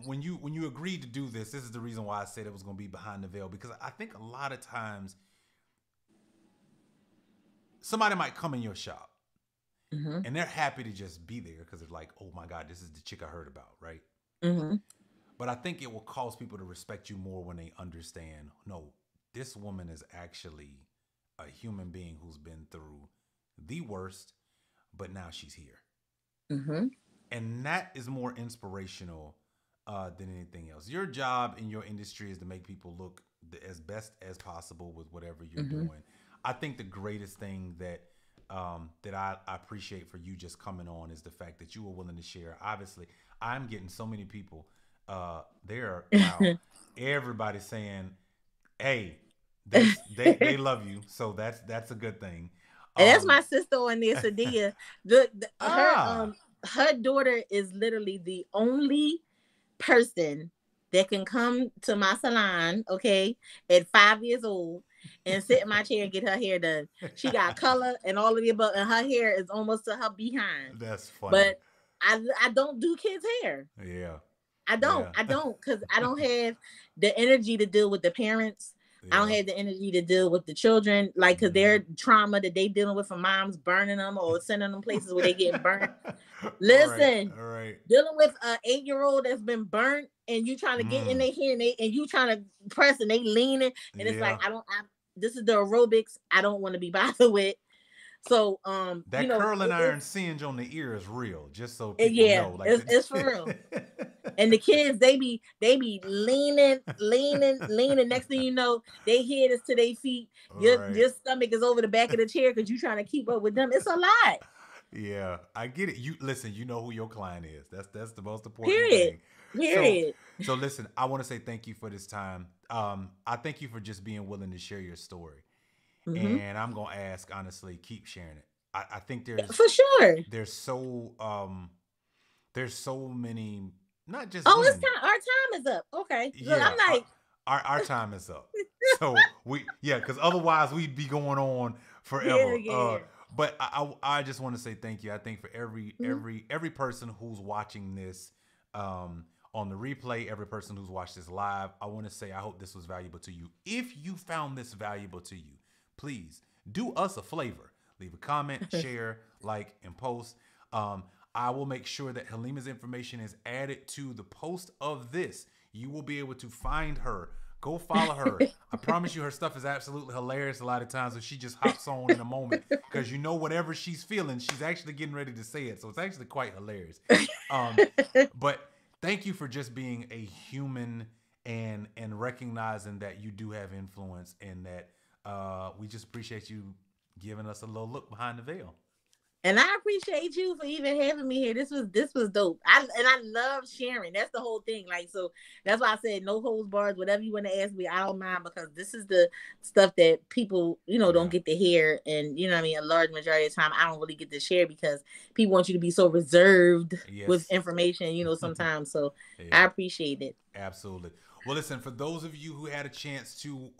when you agreed to do this. This is the reason why I said it was going to be behind the veil because I think a lot of times somebody might come in your shop Mm-hmm. and they're happy to just be there because they're like, oh my god, this is the chick I heard about, right? Mm-hmm. But I think it will cause people to respect you more when they understand, no, this woman is actually a human being who's been through the worst, but now she's here. Mm-hmm. And that is more inspirational than anything else. Your job in your industry is to make people look as best as possible with whatever you're Mm-hmm. doing. I think the greatest thing that I appreciate for you just coming on is the fact that you were willing to share. Obviously, I'm getting so many people. There, wow, everybody's saying, "Hey, They love you, so that's a good thing. And that's Um, my sister on there, Sadia. ah, Her daughter is literally the only person that can come to my salon, okay, at 5 years old and sit in my chair and get her hair done. She got color and all of the above, and her hair is almost to her behind. that's funny. But I don't do kids' hair. Yeah, I don't. yeah, I don't because I don't have the energy to deal with the parents. I don't yeah. have the energy to deal with the children, like because Hmm. their trauma that they dealing with from moms burning them or sending them places where they getting burnt. All right, Listen, all right. dealing with an 8-year-old that's been burnt and you trying to get in Mm, their hair and you trying to press and they leaning and it's like yeah. this is the aerobics I don't want to be bothered with. So That curling iron singe on the ear is real, just so people yeah, know. Like it's for real. And the kids, they be leaning. Next thing you know, they head is to their feet. All Your right. your stomach is over the back of the chair because you trying to keep up with them. It's a lot. Yeah, I get it. You listen, you know who your client is. That's the most important Period. thing. So Period. so listen, I want to say thank you for this time. I thank you for just being willing to share your story. Hmm. And I'm gonna ask honestly, keep sharing it. I think there's For sure. there's so there's so many, not just Oh, it's women. time. Our time is up. Okay. Look, Yeah, I'm like, our time is up. So yeah, because otherwise we'd be going on hell forever. yeah. But I just want to say thank you. I think for every Mhm. every person who's watching this on the replay, every person who's watched this live, I want to say I hope this was valuable to you. If you found this valuable to you, please do us a flavor. Leave a comment, share, like, and post. I will make sure that Hullema's information is added to the post of this. You will be able to find her. Go follow her. I promise you, her stuff is absolutely hilarious a lot of times. And she just hops on in a moment because you know whatever she's feeling, she's actually getting ready to say it. So it's actually quite hilarious. Um, but thank you for just being a human and recognizing that you do have influence and that we just appreciate you giving us a little look behind the veil. And I appreciate you for even having me here. This was dope. I love sharing. That's the whole thing. Like so, that's why I said no holds bars. Whatever you want to ask me, I don't mind because this is the stuff that people don't Yeah. get to hear, and you know what I mean. A large majority of the time, I don't really get to share because people want you to be so reserved with Yes. information. Sometimes. So I Yeah. appreciate it. Absolutely. Well, listen, for those of you who had a chance to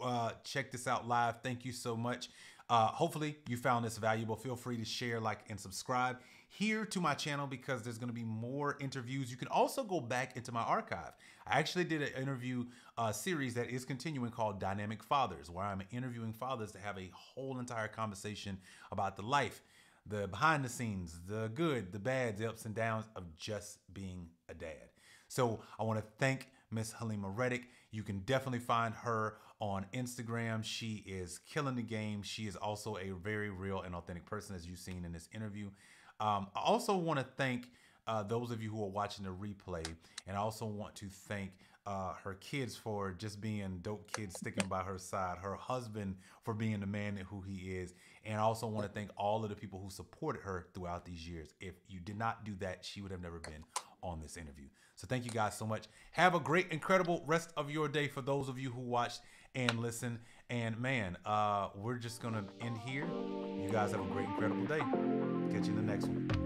check this out live, thank you so much. Hopefully, you found this valuable. Feel free to share, like, and subscribe here to my channel because there's going to be more interviews. You can also go back into my archive. I actually did an interview series that is continuing called Dynamic Fathers, where I'm interviewing fathers to have a whole entire conversation about the life, the behind the scenes, the good, the bad, the ups and downs of just being a dad. So I want to thank Miss Hullema Reddick. You can definitely find her on Instagram. She is killing the game. She is also a very real and authentic person, as you've seen in this interview. I also want to thank those of you who are watching the replay, and I also want to thank her kids for just being dope kids sticking by her side, her husband for being the man who he is, and I also want to thank all of the people who supported her throughout these years. If you did not do that, she would have never been on this interview. So thank you guys so much. Have a great, incredible rest of your day for those of you who watched and listened. And man, we're just gonna end here. You guys have a great, incredible day. Catch you in the next one.